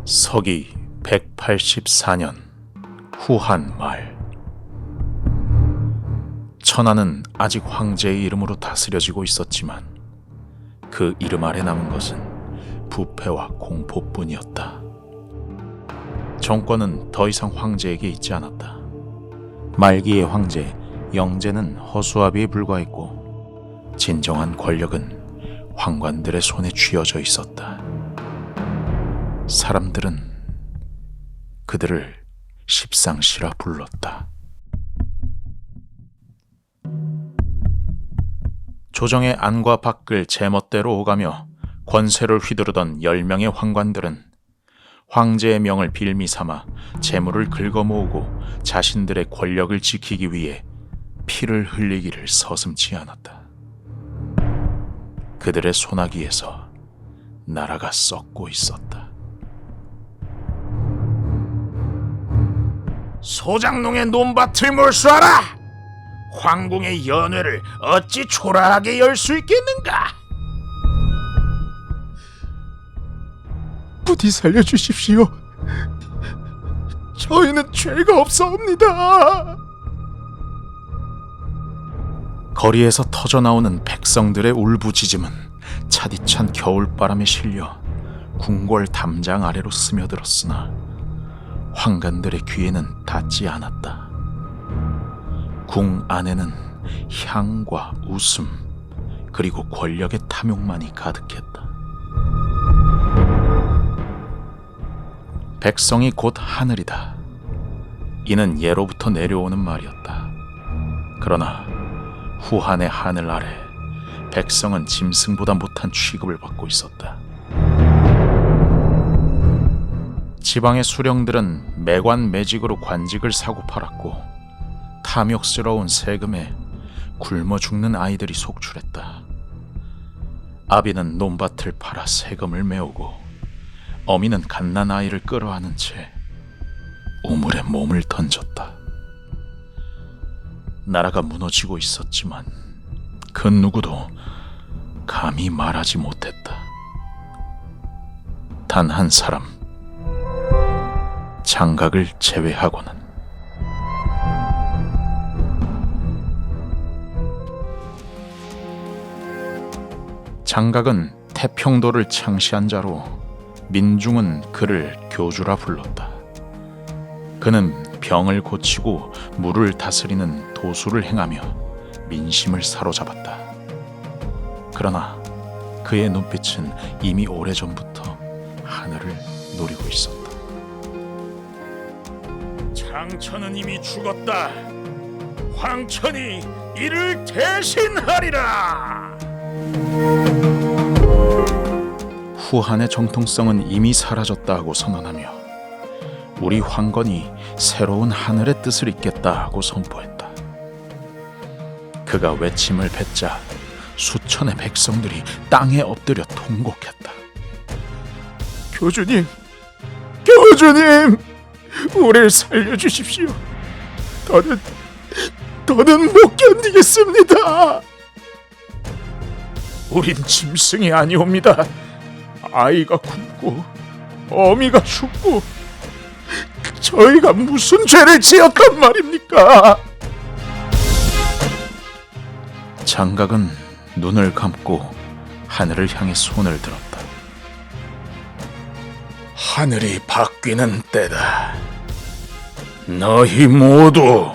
서기 184년 후한 말, 천하는 아직 황제의 이름으로 다스려지고 있었지만 그 이름 아래 남은 것은 부패와 공포뿐이었다. 정권은 더 이상 황제에게 있지 않았다. 말기의 황제 영제는 허수아비에 불과했고 진정한 권력은 황관들의 손에 쥐어져 있었다. 사람들은 그들을 십상시라 불렀다. 조정의 안과 밖을 제멋대로 오가며 권세를 휘두르던 10명의 황관들은 황제의 명을 빌미 삼아 재물을 긁어모으고 자신들의 권력을 지키기 위해 피를 흘리기를 서슴지 않았다. 그들의 소나기에서 나라가 썩고 있었다. 소장농의 논밭을 몰수하라! 황궁의 연회를 어찌 초라하게 열 수 있겠는가? 부디 살려주십시오. 저희는 죄가 없사옵니다. 거리에서 터져나오는 백성들의 울부짖음은 차디찬 겨울바람에 실려 궁궐 담장 아래로 스며들었으나 황관들의 귀에는 닿지 않았다. 궁 안에는 향과 웃음 그리고 권력의 탐욕만이 가득했다. 백성이 곧 하늘이다. 이는 예로부터 내려오는 말이었다. 그러나 후한의 하늘 아래 백성은 짐승보다 못한 취급을 받고 있었다. 지방의 수령들은 매관 매직으로 관직을 사고 팔았고 탐욕스러운 세금에 굶어 죽는 아이들이 속출했다. 아비는 논밭을 팔아 세금을 메우고 어미는 갓난 아이를 끌어안은 채 우물에 몸을 던졌다. 나라가 무너지고 있었지만 그 누구도 감히 말하지 못했다. 단 한 사람, 장각을 제외하고는. 장각은 태평도를 창시한 자로 민중은 그를 교주라 불렀다. 그는 병을 고치고 물을 다스리는 도수를 행하며 민심을 사로잡았다. 그러나 그의 눈빛은 이미 오래전부터 하늘을 노리고 있었다. 장천은 이미 죽었다. 황천이 이를 대신하리라. 후한의 정통성은 이미 사라졌다 고 선언하며 우리 황건이 새로운 하늘의 뜻을 잇겠다 고 선포했다. 그가 외침을 뱉자 수천의 백성들이 땅에 엎드려 통곡했다. 교주님, 우리를 살려주십시오. 더는 못 견디겠습니다. 우린 짐승이 아니옵니다. 아이가 굶고 어미가 죽고 저희가 무슨 죄를 지었단 말입니까? 장각은 눈을 감고 하늘을 향해 손을 들었다. 하늘이 바뀌는 때다. 너희 모두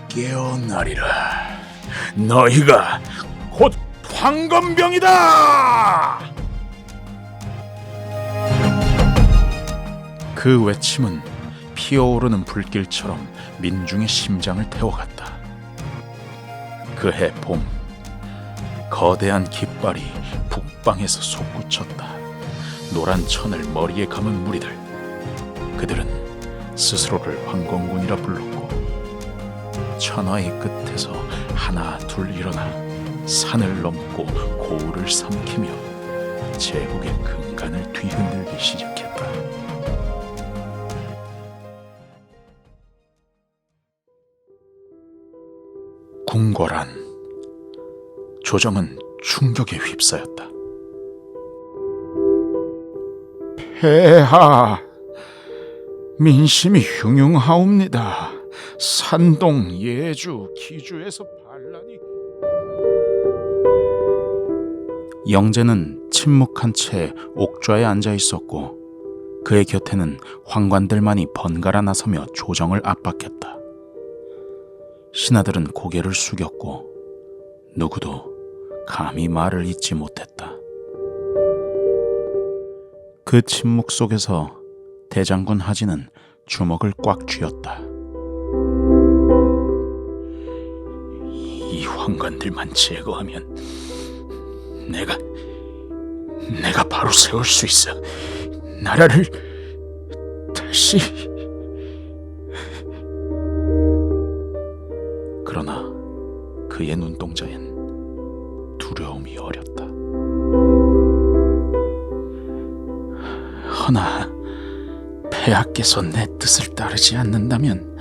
깨어나리라. 너희가 곧 황건병이다. 그 외침은 피어오르는 불길처럼 민중의 심장을 태워갔다. 그해 봄, 거대한 깃발이 북방에서 솟구쳤다. 노란 천을 머리에 감은 무리들, 그들은 스스로를 황건군이라 불렀고 천하의 끝에서 하나 둘 일어나 산을 넘고 고을을 삼키며 제국의 근간을 뒤흔들기 시작했다. 궁궐안, 조정은 충격에 휩싸였다. 폐하, 민심이 흉흉하옵니다. 산동, 예주, 기주에서 반란이... 영재는 침묵한 채 옥좌에 앉아 있었고 그의 곁에는 황관들만이 번갈아 나서며 조정을 압박했다. 신하들은 고개를 숙였고 누구도 감히 말을 잇지 못했다. 그 침묵 속에서 대장군 하진은 주먹을 꽉 쥐었다. 이 황관들만 제거하면 내가 바로 세울 수 있어. 나라를 다시... 그러나 그의 눈동자엔 두려움이 어렸다. 허나 폐하께서 내 뜻을 따르지 않는다면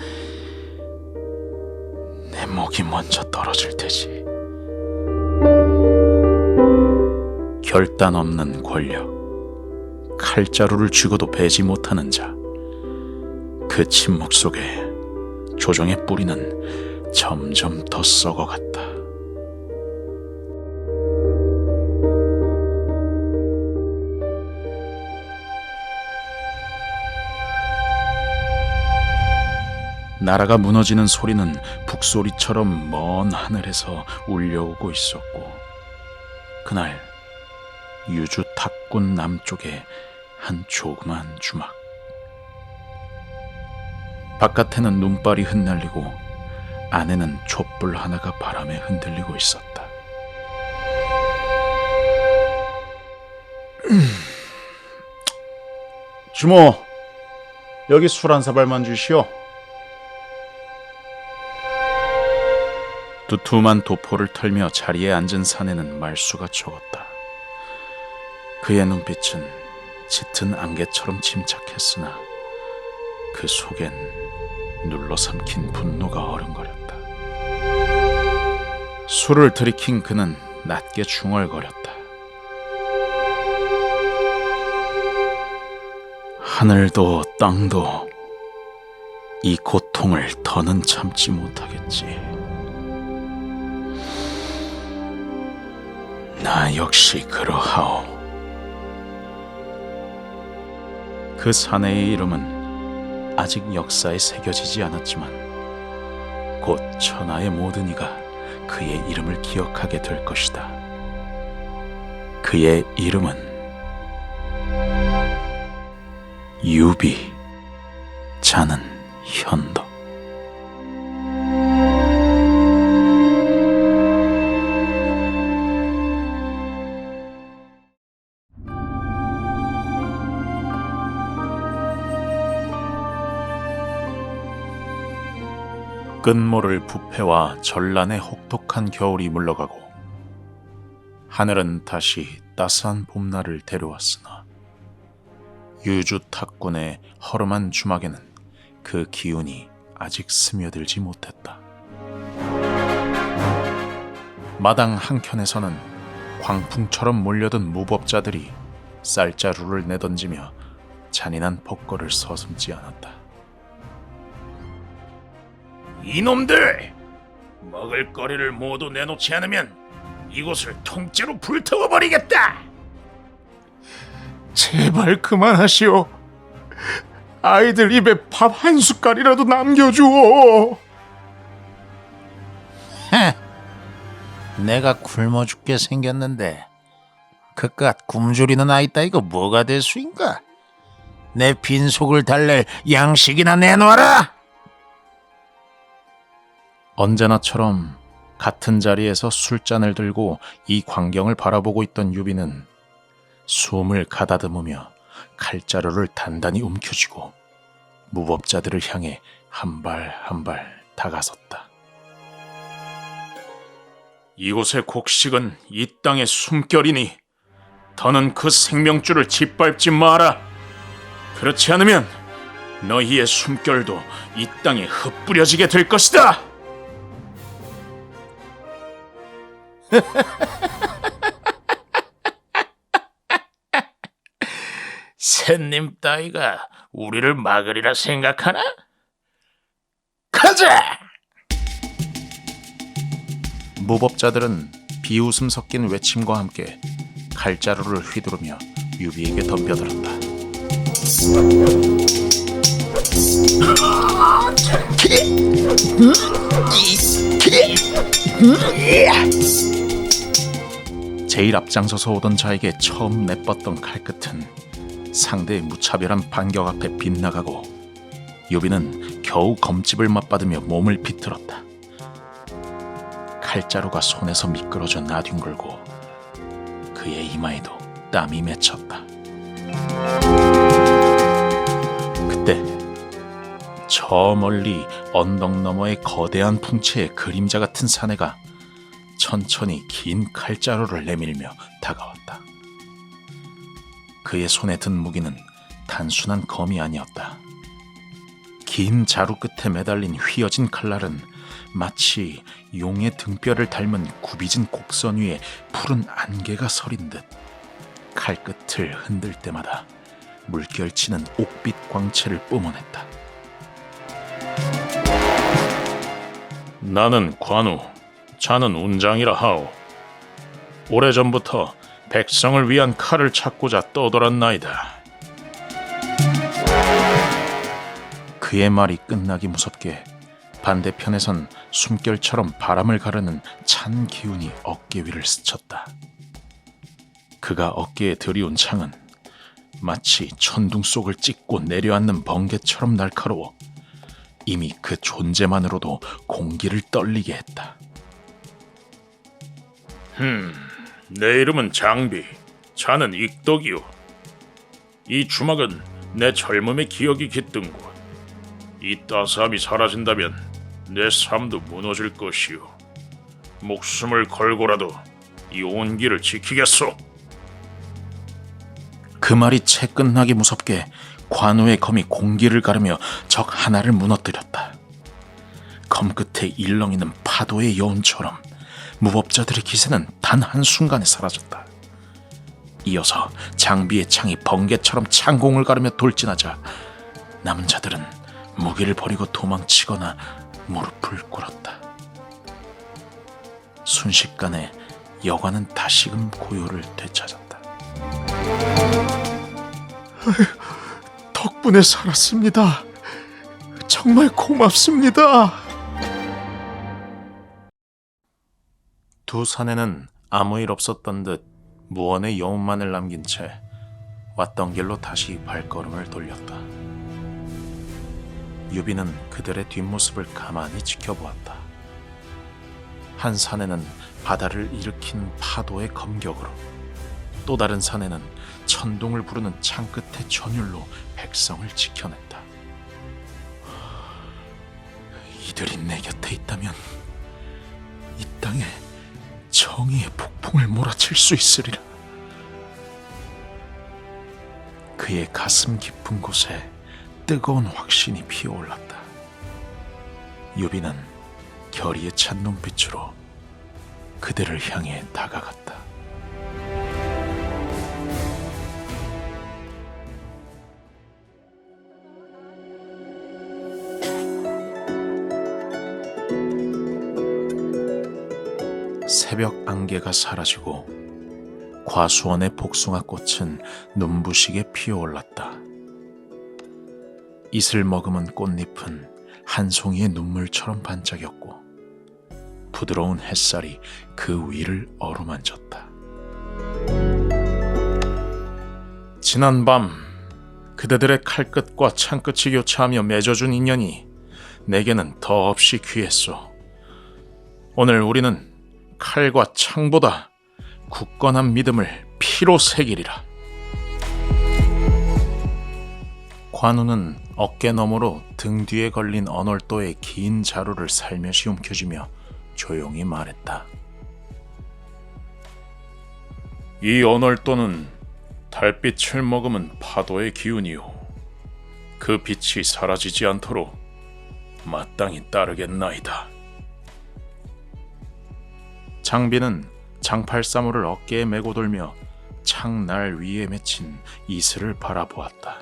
내 목이 먼저 떨어질 테지. 결단 없는 권력, 칼자루를 쥐고도 베지 못하는 자. 그 침묵 속에 조정의 뿌리는 점점 더 썩어갔다. 나라가 무너지는 소리는 북소리처럼 먼 하늘에서 울려오고 있었고, 그날 유주 탑군 남쪽에 한 조그만 주막, 바깥에는 눈발이 흩날리고 안에는 촛불 하나가 바람에 흔들리고 있었다. 주모, 여기 술 한 사발만 주시오. 두툼한 도포를 털며 자리에 앉은 사내는 말수가 적었다. 그의 눈빛은 짙은 안개처럼 침착했으나 그 속엔 눌러삼킨 분노가 어른거렸다. 술을 들이킨 그는 낮게 중얼거렸다. 하늘도 땅도 이 고통을 더는 참지 못하겠지. 나 역시 그러하오. 그 사내의 이름은 아직 역사에 새겨지지 않았지만 곧 천하의 모든 이가 그의 이름을 기억하게 될 것이다. 그의 이름은 유비, 자는 현덕. 끝모를 부패와 전란의 혹독한 겨울이 물러가고 하늘은 다시 따스한 봄날을 데려왔으나 유주 탁군의 허름한 주막에는 그 기운이 아직 스며들지 못했다. 마당 한켠에서는 광풍처럼 몰려든 무법자들이 쌀자루를 내던지며 잔인한 법거를 서슴지 않았다. 이놈들! 먹을거리를 모두 내놓지 않으면 이곳을 통째로 불태워버리겠다! 제발 그만하시오. 아이들 입에 밥 한 숟갈이라도 남겨주오. 내가 굶어 죽게 생겼는데 그깟 굶주리는 아이 따위가 뭐가 될 수인가? 내 빈속을 달랠 양식이나 내놔라! 언제나처럼 같은 자리에서 술잔을 들고 이 광경을 바라보고 있던 유비는 숨을 가다듬으며 칼자루를 단단히 움켜쥐고 무법자들을 향해 한 발 한 발 다가섰다. 이곳의 곡식은 이 땅의 숨결이니 더는 그 생명줄을 짓밟지 마라. 그렇지 않으면 너희의 숨결도 이 땅에 흩뿌려지게 될 것이다. 캣님 따위가 우리를 막으리라 생각하나? 가자! 무법자들은 비웃음 섞인 외침과 함께 칼자루를 휘두르며 유비에게 덤벼들었다. 제일 앞장서서 오던 자에게 처음 내뻗던 칼끝은 상대의 무차별한 반격 앞에 빗나가고 유비는 겨우 검집을 맞받으며 몸을 비틀었다. 칼자루가 손에서 미끄러져 나뒹굴고 그의 이마에도 땀이 맺혔다. 그때 저 멀리 언덕 너머의 거대한 풍채의 그림자 같은 사내가 천천히 긴 칼자루를 내밀며 다가왔다. 그의 손에 든 무기는 단순한 검이 아니었다. 긴 자루 끝에 매달린 휘어진 칼날은 마치 용의 등뼈를 닮은 굽이진 곡선 위에 푸른 안개가 서린 듯 칼끝을 흔들 때마다 물결치는 옥빛 광채를 뿜어냈다. 나는 관우, 자는 운장이라 하오. 오래전부터 백성을 위한 칼을 찾고자 떠돌았나이다. 그의 말이 끝나기 무섭게 반대편에선 숨결처럼 바람을 가르는 찬 기운이 어깨 위를 스쳤다. 그가 어깨에 들이운 창은 마치 천둥 속을 찍고 내려앉는 번개처럼 날카로워 이미 그 존재만으로도 공기를 떨리게 했다. 내 이름은 장비, 자는 익덕이요. 이 주막은 내 젊음의 기억이 깃든 곳. 이 따스함이 사라진다면 내 삶도 무너질 것이요. 목숨을 걸고라도 이 온기를 지키겠소. 그 말이 채 끝나기 무섭게 관우의 검이 공기를 가르며 적 하나를 무너뜨렸다. 검 끝에 일렁이는 파도의 여운처럼 무법자들의 기세는 단 한순간에 사라졌다. 이어서 장비의 창이 번개처럼 창공을 가르며 돌진하자 남은 자들은 무기를 버리고 도망치거나 무릎을 꿇었다. 순식간에 여관은 다시금 고요를 되찾았다. 덕분에 살았습니다. 정말 고맙습니다. 두 사내는 아무 일 없었던 듯 무언의 여운만을 남긴 채 왔던 길로 다시 발걸음을 돌렸다. 유비는 그들의 뒷모습을 가만히 지켜보았다. 한 사내는 바다를 일으킨 파도의 검격으로, 또 다른 사내는 천둥을 부르는 창끝의 전율로 백성을 지켜냈다. 이들이 내 곁에 있다면 이 땅에 정의의 폭풍을 몰아칠 수 있으리라. 그의 가슴 깊은 곳에 뜨거운 확신이 피어올랐다. 유비는 결의에 찬 눈빛으로 그들을 향해 다가갔다. 새벽 안개가 사라지고 과수원의 복숭아꽃은 눈부시게 피어올랐다. 이슬 머금은 꽃잎은 한 송이의 눈물처럼 반짝였고 부드러운 햇살이 그 위를 어루만졌다. 지난 밤 그대들의 칼끝과 창끝이 교차하며 맺어준 인연이 내게는 더없이 귀했소. 오늘 우리는 칼과 창보다 굳건한 믿음을 피로 새기리라. 관우는 어깨 너머로 등 뒤에 걸린 언월도의 긴 자루를 살며시 움켜쥐며 조용히 말했다. 이 언월도는 달빛을 머금은 파도의 기운이요. 그 빛이 사라지지 않도록 마땅히 따르겠나이다. 장비는 장팔사물을 어깨에 메고 돌며 창날 위에 맺힌 이슬을 바라보았다.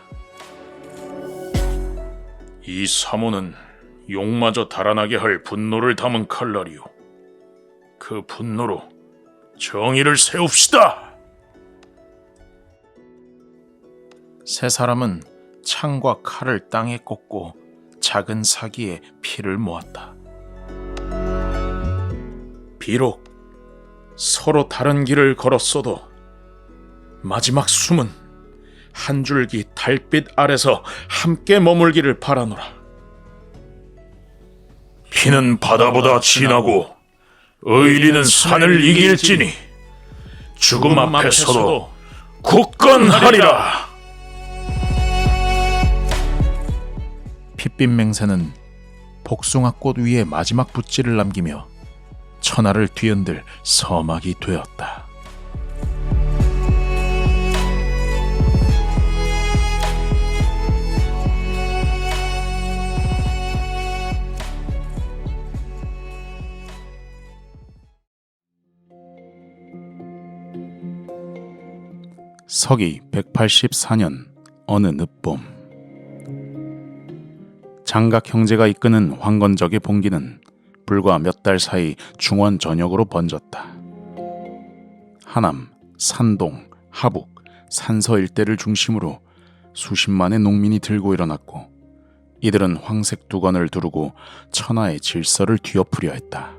이 사모는 용마저 달아나게 할 분노를 담은 칼날이오. 그 분노로 정의를 세웁시다. 세 사람은 창과 칼을 땅에 꽂고 작은 사기에 피를 모았다. 비록 서로 다른 길을 걸었어도 마지막 숨은 한 줄기 달빛 아래서 함께 머물기를 바라노라. 피는 바다보다 진하고 의리는 산을 이길지니 죽음 앞에서도 굳건하리라. 핏빛 맹세는 복숭아꽃 위에 마지막 붓질을 남기며 천하를 뒤흔들 서막이 되었다. 서기 184년 어느 늦봄, 장각 형제가 이끄는 황건적의 봉기는 불과 몇 달 사이 중원 전역으로 번졌다. 하남, 산동, 하북, 산서 일대를 중심으로 수십만의 농민이 들고 일어났고 이들은 황색 두건을 두르고 천하의 질서를 뒤엎으려 했다.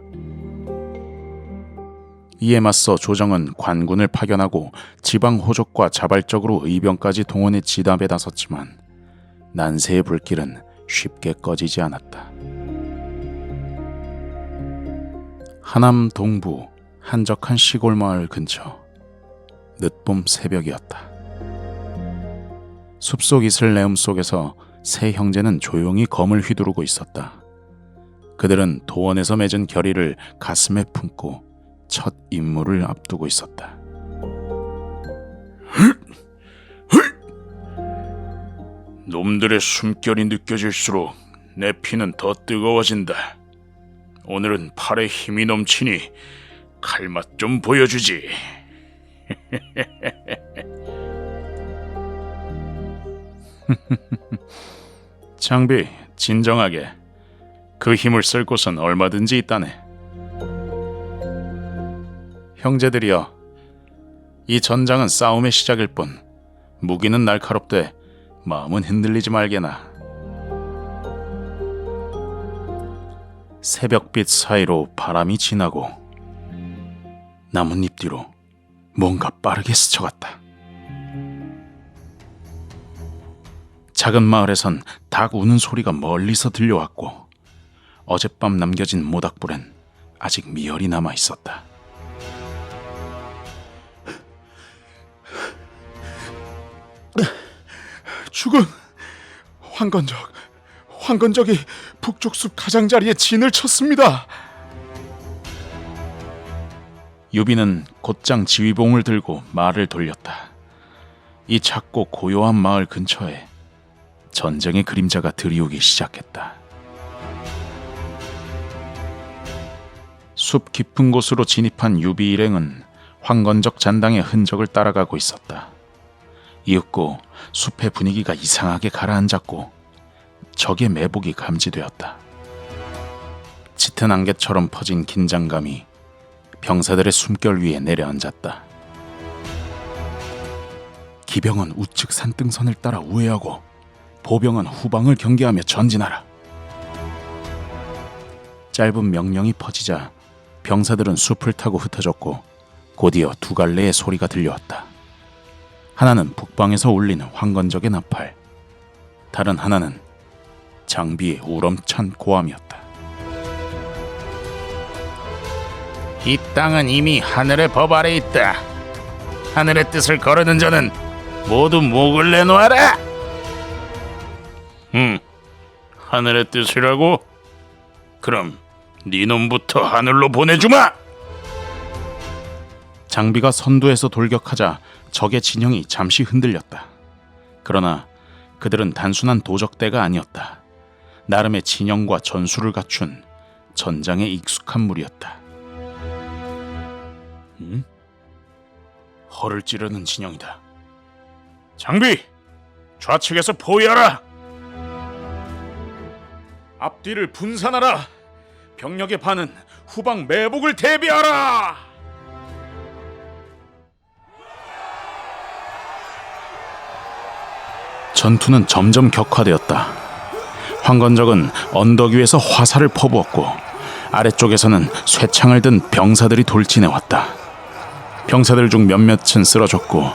이에 맞서 조정은 관군을 파견하고 지방 호족과 자발적으로 의병까지 동원해 진압에 나섰지만 난세의 불길은 쉽게 꺼지지 않았다. 하남 동부 한적한 시골 마을 근처 늦봄 새벽이었다. 숲속 이슬 내음 속에서 세 형제는 조용히 검을 휘두르고 있었다. 그들은 도원에서 맺은 결의를 가슴에 품고 첫 임무를 앞두고 있었다. 놈들의 숨결이 느껴질수록 내 피는 더 뜨거워진다. 오늘은 팔에 힘이 넘치니 칼맛 좀 보여주지. 장비, 진정하게. 그 힘을 쓸 곳은 얼마든지 있다네. 형제들이여, 이 전장은 싸움의 시작일 뿐 무기는 날카롭되 마음은 흔들리지 말게나. 새벽빛 사이로 바람이 지나고 나뭇잎 뒤로 뭔가 빠르게 스쳐갔다. 작은 마을에선 닭 우는 소리가 멀리서 들려왔고 어젯밤 남겨진 모닥불엔 아직 미열이 남아 있었다. 죽은 황건적이 북쪽 숲 가장자리에 진을 쳤습니다. 유비는 곧장 지휘봉을 들고 말을 돌렸다. 이 작고 고요한 마을 근처에 전쟁의 그림자가 드리우기 시작했다. 숲 깊은 곳으로 진입한 유비 일행은 황건적 잔당의 흔적을 따라가고 있었다. 이윽고 숲의 분위기가 이상하게 가라앉았고 적의 매복이 감지되었다. 짙은 안개처럼 퍼진 긴장감이 병사들의 숨결 위에 내려앉았다. 기병은 우측 산등선을 따라 우회하고 보병은 후방을 경계하며 전진하라. 짧은 명령이 퍼지자 병사들은 숲을 타고 흩어졌고 곧이어 두 갈래의 소리가 들려왔다. 하나는 북방에서 울리는 황건적의 나팔, 다른 하나는 장비의 우렁찬 고함이었다. 이 땅은 이미 하늘의 법 아래 있다. 하늘의 뜻을 거르는 자는 모두 목을 내놓아라. 하늘의 뜻이라고? 그럼 네 놈부터 하늘로 보내주마. 장비가 선두에서 돌격하자 적의 진영이 잠시 흔들렸다. 그러나 그들은 단순한 도적대가 아니었다. 나름의 진영과 전술을 갖춘 전장에 익숙한 무리였다. 허를 찌르는 진영이다. 장비! 좌측에서 포위하라! 앞뒤를 분산하라! 병력의 반은 후방 매복을 대비하라! 전투는 점점 격화되었다. 황건적은 언덕 위에서 화살을 퍼부었고 아래쪽에서는 쇠창을 든 병사들이 돌진해왔다. 병사들 중 몇몇은 쓰러졌고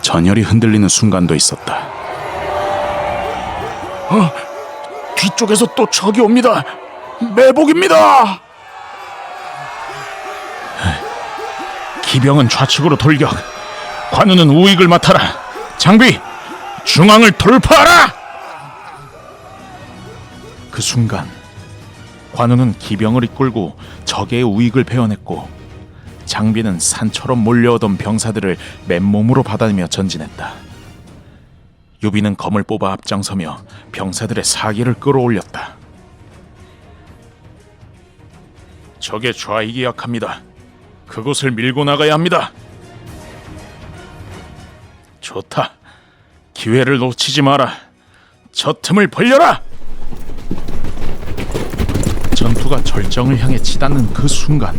전열이 흔들리는 순간도 있었다. 뒤쪽에서 또 적이 옵니다. 매복입니다. 기병은 좌측으로 돌격. 관우는 우익을 맡아라. 장비, 중앙을 돌파하라. 그 순간 관우는 기병을 이끌고 적의 우익을 베어냈고 장비는 산처럼 몰려오던 병사들을 맨몸으로 받아내며 전진했다. 유비는 검을 뽑아 앞장서며 병사들의 사기를 끌어올렸다. 적의 좌익이 약합니다. 그곳을 밀고 나가야 합니다. 좋다. 기회를 놓치지 마라. 저 틈을 벌려라. 전투가 절정을 향해 치닫는 그 순간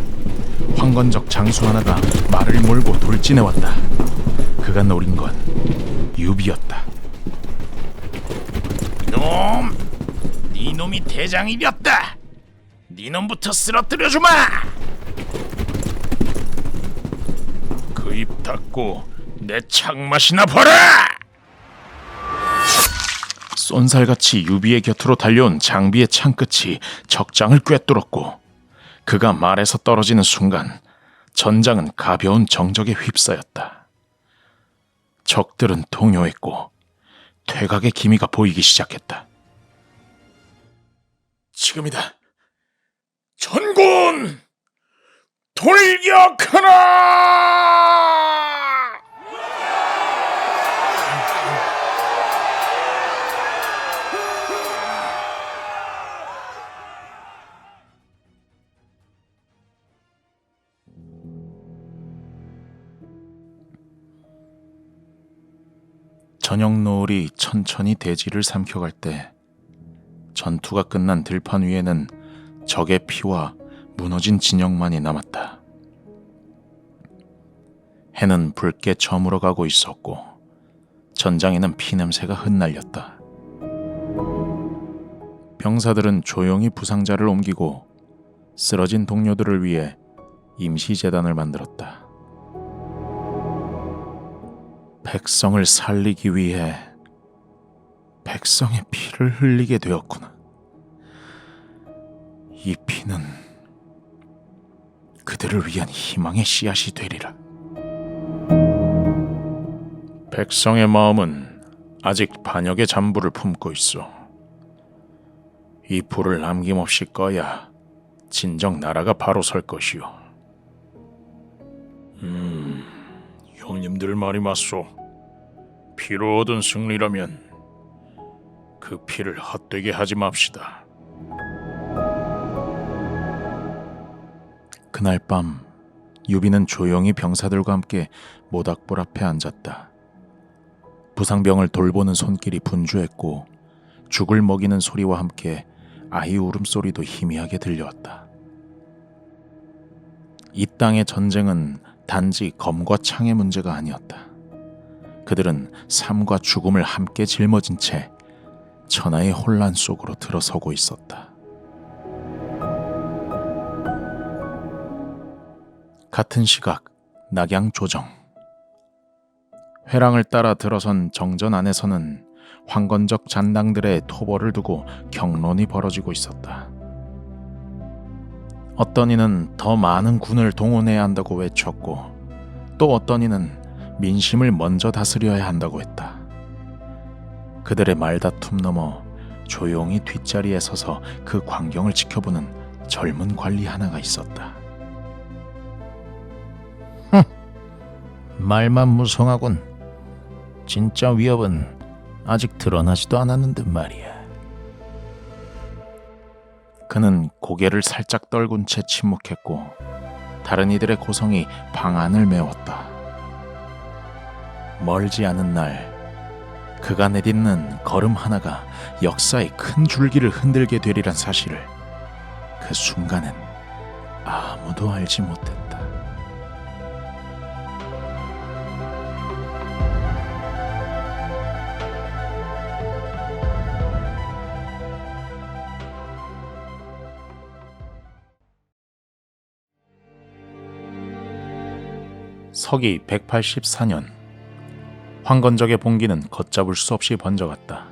황건적 장수 하나가 말을 몰고 돌진해왔다. 그가 노린 건 유비였다. 이놈! 네 놈이 대장이었다. 네 놈부터 쓰러뜨려주마! 그 입 닫고 내 창맛이나 봐라! 쏜살같이 유비의 곁으로 달려온 장비의 창끝이 적장을 꿰뚫었고 그가 말에서 떨어지는 순간 전장은 가벼운 정적에 휩싸였다. 적들은 동요했고 퇴각의 기미가 보이기 시작했다. 지금이다. 전군! 돌격하라! 저녁 노을이 천천히 대지를 삼켜갈 때 전투가 끝난 들판 위에는 적의 피와 무너진 진영만이 남았다. 해는 붉게 저물어가고 있었고 전장에는 피냄새가 흩날렸다. 병사들은 조용히 부상자를 옮기고 쓰러진 동료들을 위해 임시재단을 만들었다. 백성을 살리기 위해 백성의 피를 흘리게 되었구나. 이 피는 그들을 위한 희망의 씨앗이 되리라. 백성의 마음은 아직 반역의 잔부를 품고 있어. 이 불을 남김없이 꺼야 진정 나라가 바로 설 것이오. 형님들 말이 맞소. 피로 얻은 승리라면 그 피를 헛되게 하지 맙시다. 그날 밤 유비는 조용히 병사들과 함께 모닥불 앞에 앉았다. 부상병을 돌보는 손길이 분주했고 죽을 먹이는 소리와 함께 아이 울음소리도 희미하게 들려왔다. 이 땅의 전쟁은 단지 검과 창의 문제가 아니었다. 그들은 삶과 죽음을 함께 짊어진 채 천하의 혼란 속으로 들어서고 있었다. 같은 시각 낙양 조정. 회랑을 따라 들어선 정전 안에서는 황건적 잔당들의 토벌을 두고 경론이 벌어지고 있었다. 어떤 이는 더 많은 군을 동원해야 한다고 외쳤고 또 어떤 이는 민심을 먼저 다스려야 한다고 했다. 그들의 말다툼 너머 조용히 뒷자리에 서서 그 광경을 지켜보는 젊은 관리 하나가 있었다. 말만 무성하군. 진짜 위협은 아직 드러나지도 않았는데 말이야. 그는 고개를 살짝 떨군 채 침묵했고 다른 이들의 고성이 방안을 메웠다. 멀지 않은 날 그가 내딛는 걸음 하나가 역사의 큰 줄기를 흔들게 되리란 사실을 그 순간엔 아무도 알지 못했다. 서기 184년 황건적의 봉기는 걷잡을 수 없이 번져갔다.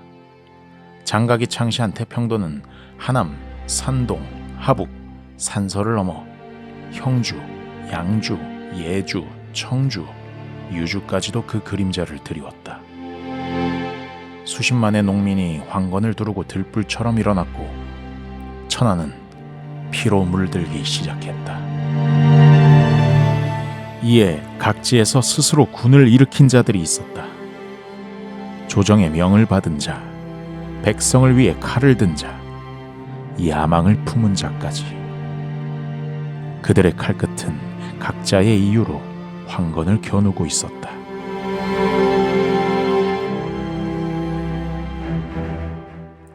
장각이 창시한 태평도는 하남, 산동, 하북, 산서를 넘어 형주, 양주, 예주, 청주, 유주까지도 그 그림자를 드리웠다. 수십만의 농민이 황건을 두르고 들불처럼 일어났고 천하는 피로 물들기 시작했다. 이에 각지에서 스스로 군을 일으킨 자들이 있었다. 조정의 명을 받은 자, 백성을 위해 칼을 든 자, 야망을 품은 자까지. 그들의 칼끝은 각자의 이유로 황건을 겨누고 있었다.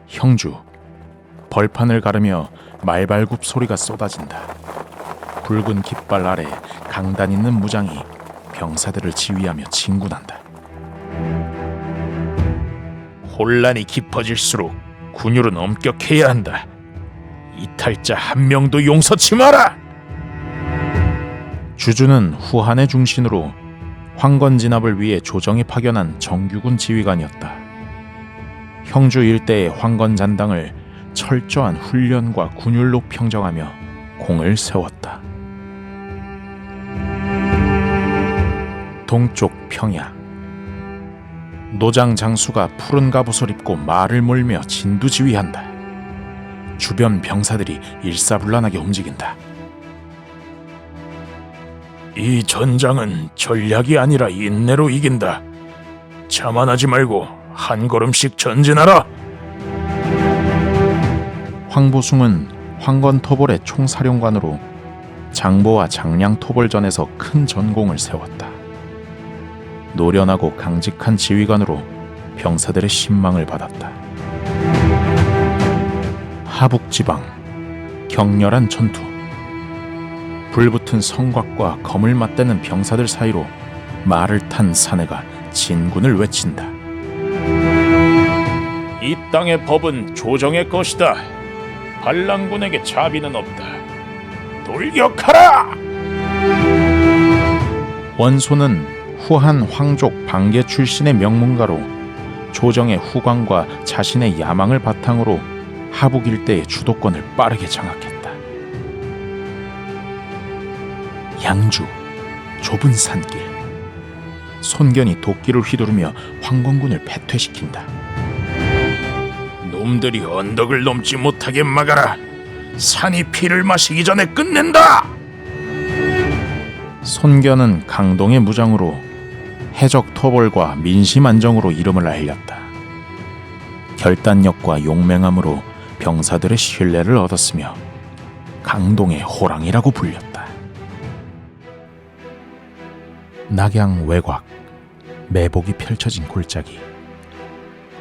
형주, 벌판을 가르며 말발굽 소리가 쏟아진다. 붉은 깃발 아래 강단 있는 무장이 병사들을 지휘하며 진군한다. 혼란이 깊어질수록 군율은 엄격해야 한다. 이탈자 한 명도 용서치 마라. 주주는 후한의 중심으로 황건 진압을 위해 조정이 파견한 정규군 지휘관이었다. 형주 일대의 황건 잔당을 철저한 훈련과 군율로 평정하며 공을 세웠다. 동쪽 평야, 노장 장수가 푸른 갑옷을 입고 말을 몰며 진두지휘한다. 주변 병사들이 일사불란하게 움직인다. 이 전장은 전략이 아니라 인내로 이긴다. 자만하지 말고 한 걸음씩 전진하라. 황보숭은 황건 토벌의 총사령관으로 장보와 장량 토벌전에서 큰 전공을 세웠다. 노련하고 강직한 지휘관으로 병사들의 신망을 받았다. 하북지방, 격렬한 전투. 불붙은 성곽과 검을 맞대는 병사들 사이로 말을 탄 사내가 진군을 외친다. 이 땅의 법은 조정의 것이다. 반란군에게 자비는 없다. 돌격하라! 원소는 후한 황족 방계 출신의 명문가로 조정의 후광과 자신의 야망을 바탕으로 하북 일대의 주도권을 빠르게 장악했다. 양주, 좁은 산길. 손견이 도끼를 휘두르며 황건군을 패퇴시킨다. 놈들이 언덕을 넘지 못하게 막아라. 산이 피를 마시기 전에 끝낸다. 손견은 강동의 무장으로 해적 토벌과 민심 안정으로 이름을 알렸다. 결단력과 용맹함으로 병사들의 신뢰를 얻었으며 강동의 호랑이라고 불렸다. 낙양 외곽, 매복이 펼쳐진 골짜기.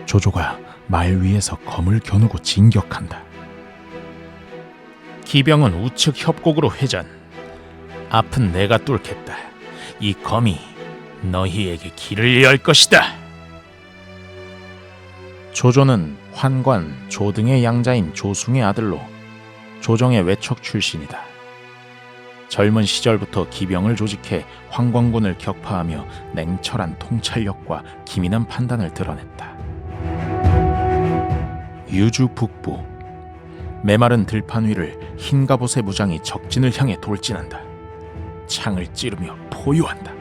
조조가 말 위에서 검을 겨누고 진격한다. 기병은 우측 협곡으로 회전. 앞은 내가 뚫겠다. 이 검이 너희에게 길을 열 것이다. 조조는 환관, 조등의 양자인 조숭의 아들로 조정의 외척 출신이다. 젊은 시절부터 기병을 조직해 황건군을 격파하며 냉철한 통찰력과 기민한 판단을 드러냈다. 유주 북부, 메마른 들판 위를 흰 갑옷의 무장이 적진을 향해 돌진한다. 창을 찌르며 포효한다.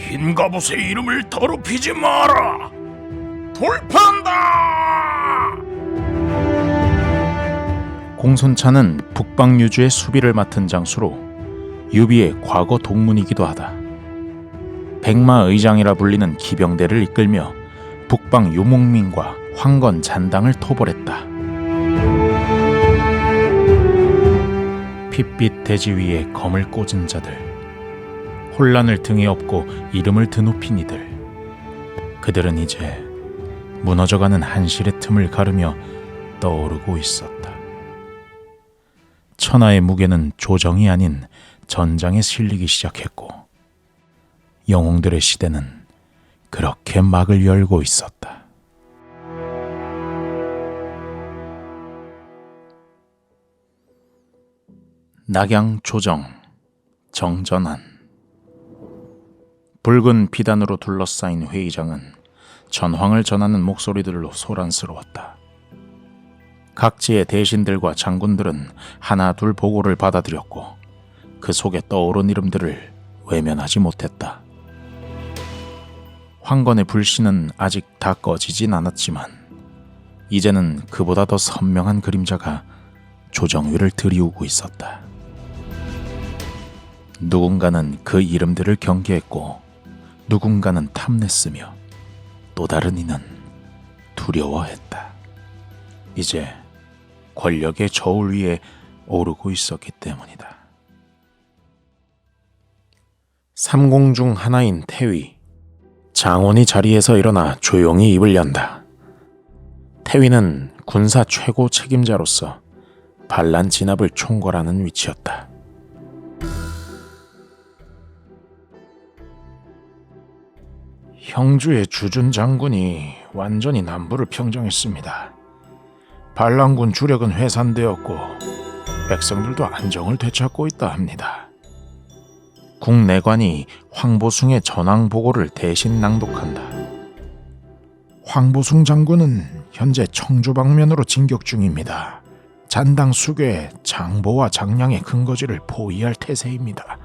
흰 갑옷의 이름을 더럽히지 마라. 돌파한다. 공손차는 북방 유주의 수비를 맡은 장수로 유비의 과거 동문이기도 하다. 백마의장이라 불리는 기병대를 이끌며 북방 유목민과 황건 잔당을 토벌했다. 핏빛 대지 위에 검을 꽂은 자들, 혼란을 등에 업고 이름을 드높인 이들. 그들은 이제 무너져가는 한실의 틈을 가르며 떠오르고 있었다. 천하의 무게는 조정이 아닌 전장에 실리기 시작했고 영웅들의 시대는 그렇게 막을 열고 있었다. 낙양 조정, 정전한. 붉은 비단으로 둘러싸인 회의장은 전황을 전하는 목소리들로 소란스러웠다. 각지의 대신들과 장군들은 하나 둘 보고를 받아들였고 그 속에 떠오른 이름들을 외면하지 못했다. 황건의 불씨는 아직 다 꺼지진 않았지만 이제는 그보다 더 선명한 그림자가 조정 위를 들이우고 있었다. 누군가는 그 이름들을 경계했고 누군가는 탐냈으며 또 다른 이는 두려워했다. 이제 권력의 저울 위에 오르고 있었기 때문이다. 삼공 중 하나인 태위. 장원이 자리에서 일어나 조용히 입을 연다. 태위는 군사 최고 책임자로서 반란 진압을 총괄하는 위치였다. 형주의 주준 장군이 완전히 남부를 평정했습니다. 반란군 주력은 회산되었고 백성들도 안정을 되찾고 있다 합니다. 국내관이 황보숭의 전황 보고를 대신 낭독한다. 황보숭 장군은 현재 청주 방면으로 진격 중입니다. 잔당 수교에 장보와 장량의 근거지를 포위할 태세입니다.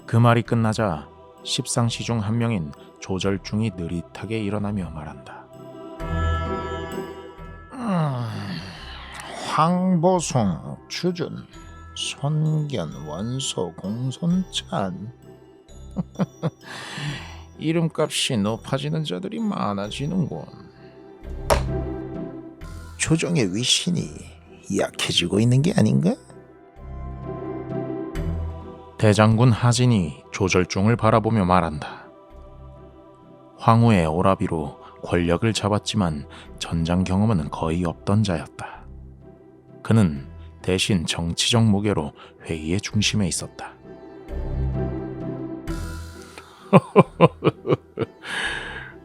그 말이 끝나자 십상시 중 한 명인 조절중이 느릿하게 일어나며 말한다. 황보숭, 주준, 손견, 원소, 공손찬. 이름값이 높아지는 자들이 많아지는군. 조정의 위신이 약해지고 있는 게 아닌가? 대장군 하진이 조절중을 바라보며 말한다. 황후의 오라비로 권력을 잡았지만 전장 경험은 거의 없던 자였다. 그는 대신 정치적 무게로 회의의 중심에 있었다.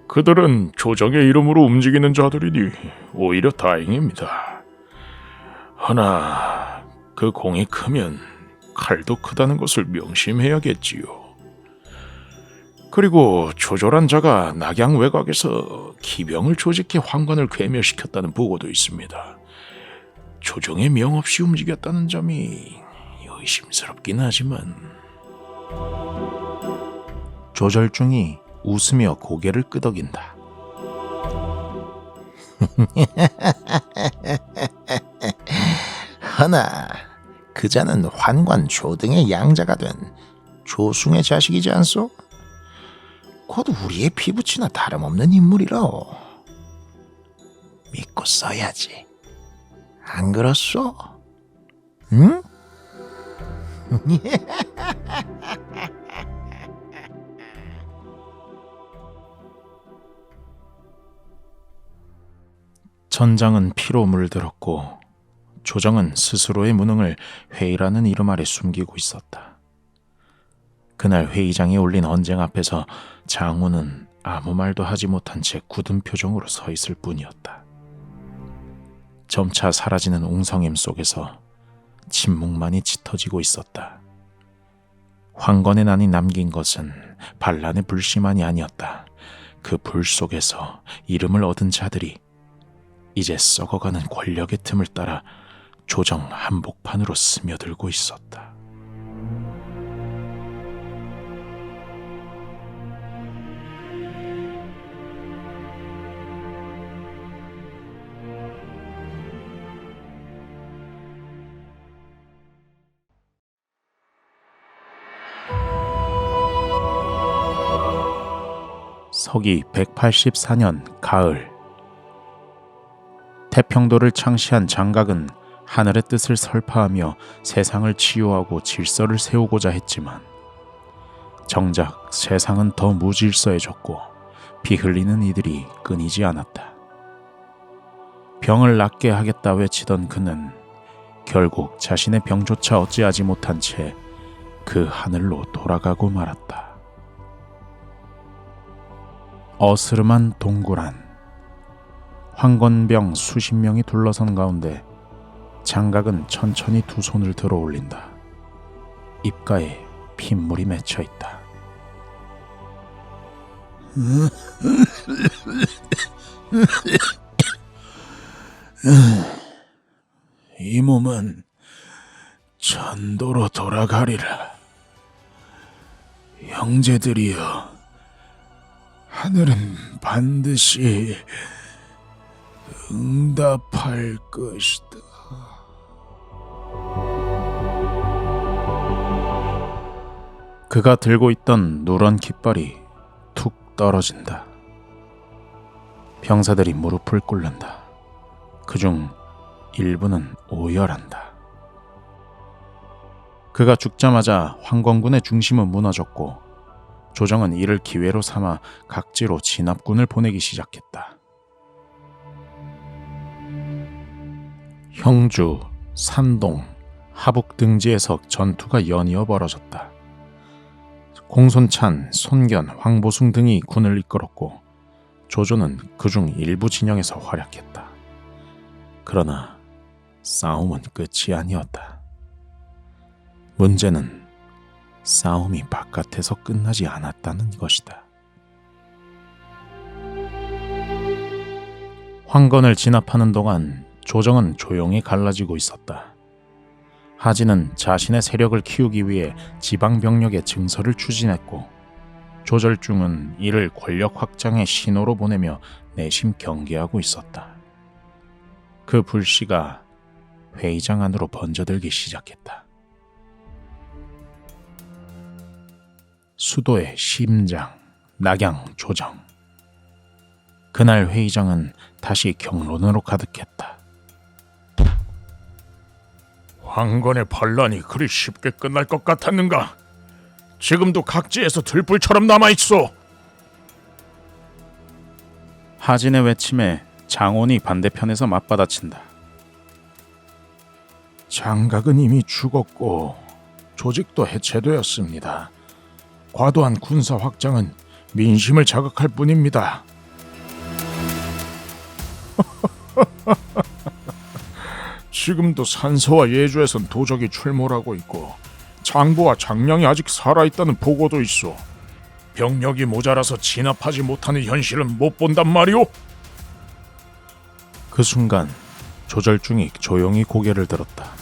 그들은 조정의 이름으로 움직이는 자들이니 오히려 다행입니다. 허나 그 공이 크면 칼도 크다는 것을 명심해야겠지요. 그리고 조절한 자가 낙양 외곽에서 기병을 조직해 황관을 괴멸시켰다는 보고도 있습니다. 조정의 명 없이 움직였다는 점이 의심스럽긴 하지만. 조절중이 웃으며 고개를 끄덕인다. 허나 그 자는 환관 조등의 양자가 된 조숭의 자식이지 않소? 곧 우리의 피부치나 다름없는 인물이라오. 믿고 써야지. 안 그렇소? 응? 전장은 피로 물들었고 조정은 스스로의 무능을 회의라는 이름 아래 숨기고 있었다. 그날 회의장에 올린 언쟁 앞에서 장우는 아무 말도 하지 못한 채 굳은 표정으로 서 있을 뿐이었다. 점차 사라지는 웅성임 속에서 침묵만이 짙어지고 있었다. 황건의 난이 남긴 것은 반란의 불씨만이 아니었다. 그 불 속에서 이름을 얻은 자들이 이제 썩어가는 권력의 틈을 따라 조정 한복판으로 스며들고 있었다. 서기 184년 가을, 태평도를 창시한 장각은 하늘의 뜻을 설파하며 세상을 치유하고 질서를 세우고자 했지만 정작 세상은 더 무질서해졌고 피 흘리는 이들이 끊이지 않았다. 병을 낫게 하겠다 외치던 그는 결국 자신의 병조차 어찌하지 못한 채 그 하늘로 돌아가고 말았다. 어스름한 동굴안, 황건병 수십 명이 둘러선 가운데 장각은 천천히 두 손을 들어 올린다. 입가에 핏물이 맺혀 있다. 이 몸은 천도로 돌아가리라. 형제들이여, 하늘은 반드시 응답할 것이다. 그가 들고 있던 누런 깃발이 툭 떨어진다. 병사들이 무릎을 꿇는다. 그중 일부는 오열한다. 그가 죽자마자 황건군의 중심은 무너졌고 조정은 이를 기회로 삼아 각지로 진압군을 보내기 시작했다. 형주, 산동, 하북 등지에서 전투가 연이어 벌어졌다. 공손찬, 손견, 황보숭 등이 군을 이끌었고 조조는 그중 일부 진영에서 활약했다. 그러나 싸움은 끝이 아니었다. 문제는 싸움이 바깥에서 끝나지 않았다는 것이다. 황건을 진압하는 동안 조정은 조용히 갈라지고 있었다. 하진은 자신의 세력을 키우기 위해 지방 병력의 증설을 추진했고 조절중은 이를 권력 확장의 신호로 보내며 내심 경계하고 있었다. 그 불씨가 회의장 안으로 번져들기 시작했다. 수도의 심장, 낙양, 조정. 그날 회의장은 다시 경론으로 가득했다. 황건의 반란이 그리 쉽게 끝날 것 같았는가? 지금도 각지에서 들불처럼 남아있소. 하진의 외침에 장원이 반대편에서 맞받아친다. 장각은 이미 죽었고 조직도 해체되었습니다. 과도한 군사 확장은 민심을 자극할 뿐입니다. 지금도 산서와 예주에선 도적이 출몰하고 있고 장부와 장량이 아직 살아있다는 보고도 있어. 병력이 모자라서 진압하지 못하는 현실은 못 본단 말이오. 그 순간 조절중이 조용히 고개를 들었다.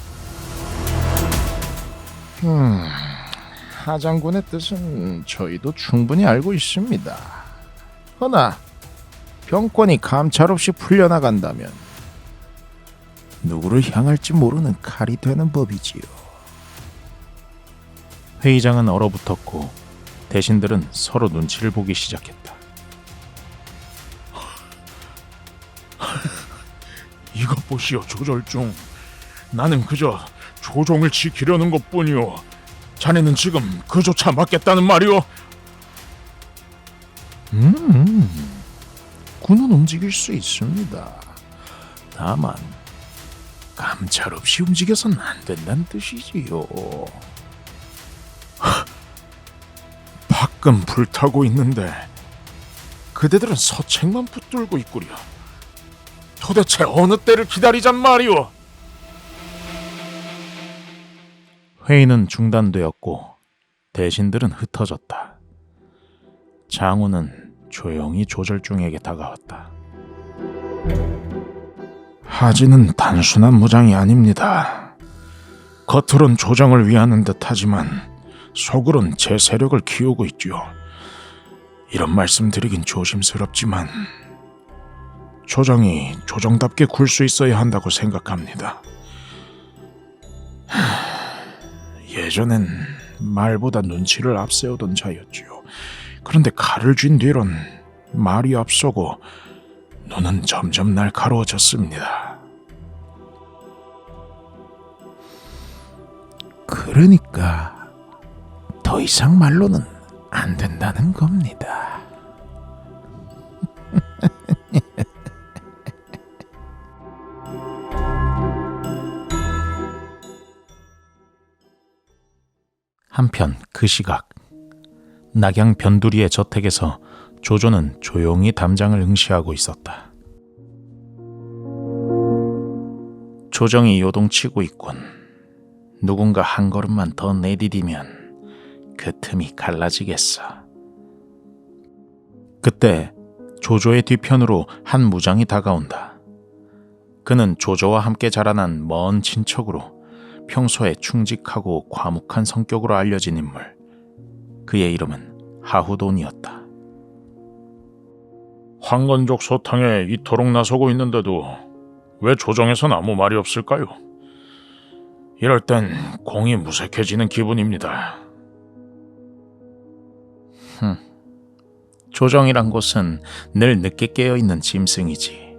하장군의 뜻은 저희도 충분히 알고 있습니다. 허나 병권이 감찰 없이 풀려나간다면 누구를 향할지 모르는 칼이 되는 법이지요. 회의장은 얼어붙었고 대신들은 서로 눈치를 보기 시작했다. 이것 보시오, 조절중. 나는 그저 조종을 지키려는 것뿐이오. 자네는 지금 그조차 맞겠다는 말이오. 군은 움직일 수 있습니다. 다만 감찰 없이 움직여서는 안 된다는 뜻이지요. 밖은 불타고 있는데 그대들은 서책만 붙들고 있구려. 도대체 어느 때를 기다리잔 말이오. 회의는 중단되었고 대신들은 흩어졌다. 장우는 조용히 조절중에게 다가왔다. 하진은 단순한 무장이 아닙니다. 겉으론 조정을 위하는 듯하지만 속으론 제 세력을 키우고 있죠. 이런 말씀 드리긴 조심스럽지만 조정이 조정답게 굴 수 있어야 한다고 생각합니다. 예전엔 말보다 눈치를 앞세우던 자였지요. 그런데 칼을 쥔 뒤론 말이 앞서고 눈은 점점 날카로워졌습니다. 그러니까 더 이상 말로는 안 된다는 겁니다. 한편 그 시각 낙양 변두리의 저택에서 조조는 조용히 담장을 응시하고 있었다. 조정이 요동치고 있군. 누군가 한 걸음만 더 내디디면 그 틈이 갈라지겠어. 그때 조조의 뒤편으로 한 무장이 다가온다. 그는 조조와 함께 자라난 먼 친척으로 평소에 충직하고 과묵한 성격으로 알려진 인물. 그의 이름은 하후돈이었다. 황건족 소탕에 이토록 나서고 있는데도 왜 조정에선 아무 말이 없을까요? 이럴 땐 공이 무색해지는 기분입니다. 조정이란 곳은 늘 늦게 깨어있는 짐승이지.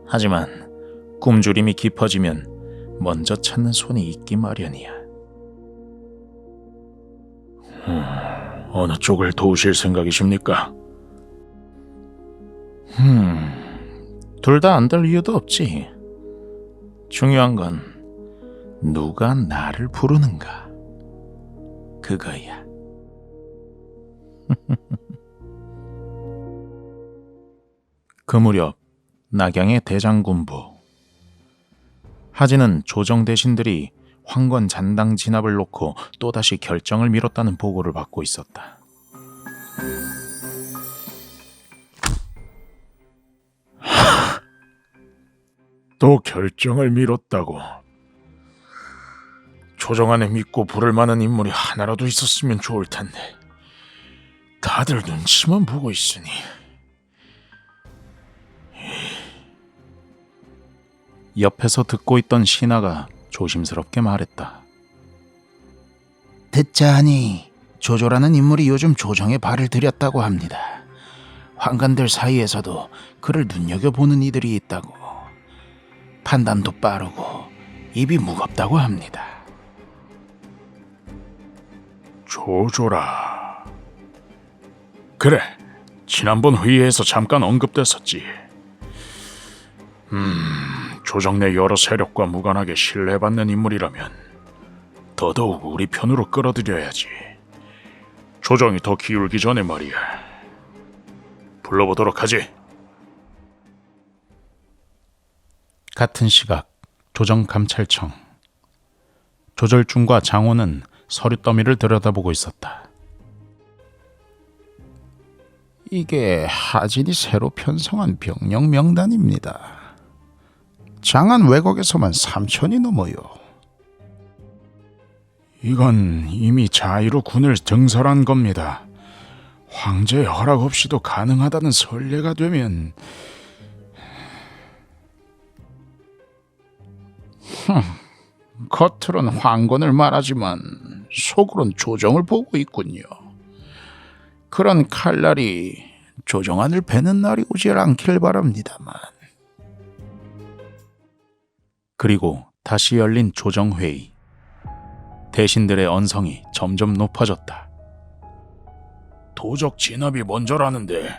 하지만 굶주림이 깊어지면 먼저 찾는 손이 있기 마련이야. 어느 쪽을 도우실 생각이십니까? 둘 다 안 될 이유도 없지. 중요한 건 누가 나를 부르는가. 그거야. 그 무렵 낙양의 대장군부 하진은 조정 대신들이 황건 잔당 진압을 놓고 또다시 결정을 미뤘다는 보고를 받고 있었다. 또 결정을 미뤘다고. 조정 안에 믿고 부를 만한 인물이 하나라도 있었으면 좋을 텐데 다들 눈치만 보고 있으니. 옆에서 듣고 있던 신하가 조심스럽게 말했다. 듣자 하니 조조라는 인물이 요즘 조정에 발을 들였다고 합니다. 황관들 사이에서도 그를 눈여겨보는 이들이 있다고. 판단도 빠르고 입이 무겁다고 합니다. 조조라. 그래, 지난번 회의에서 잠깐 언급됐었지. 조정 내 여러 세력과 무관하게 신뢰받는 인물이라면 더더욱 우리 편으로 끌어들여야지. 조정이 더 기울기 전에 말이야. 불러보도록 하지. 같은 시각 조정 감찰청. 조절중과 장호는 서류 더미를 들여다보고 있었다. 이게 하진이 새로 편성한 병력 명단입니다. 장안 외곽에서만 3,000이 넘어요. 이건 이미 자의로 군을 증설한 겁니다. 황제의 허락 없이도 가능하다는 선례가 되면 겉으론 황건을 말하지만 속으론 조정을 보고 있군요. 그런 칼날이 조정안을 베는 날이 오질 않길 바랍니다만. 그리고 다시 열린 조정회의. 대신들의 언성이 점점 높아졌다. 도적 진압이 먼저라는데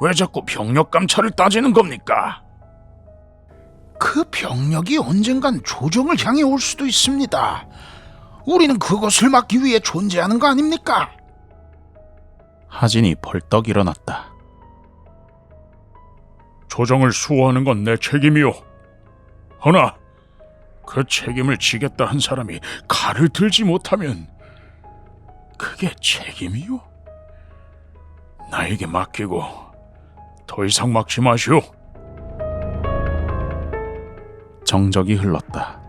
왜 자꾸 병력 감찰을 따지는 겁니까? 그 병력이 언젠간 조정을 향해 올 수도 있습니다. 우리는 그것을 막기 위해 존재하는 거 아닙니까? 하진이 벌떡 일어났다. 조정을 수호하는 건 내 책임이오. 허나 그 책임을 지겠다 한 사람이 칼을 들지 못하면 그게 책임이오? 나에게 맡기고 더 이상 막지 마시오. 정적이 흘렀다.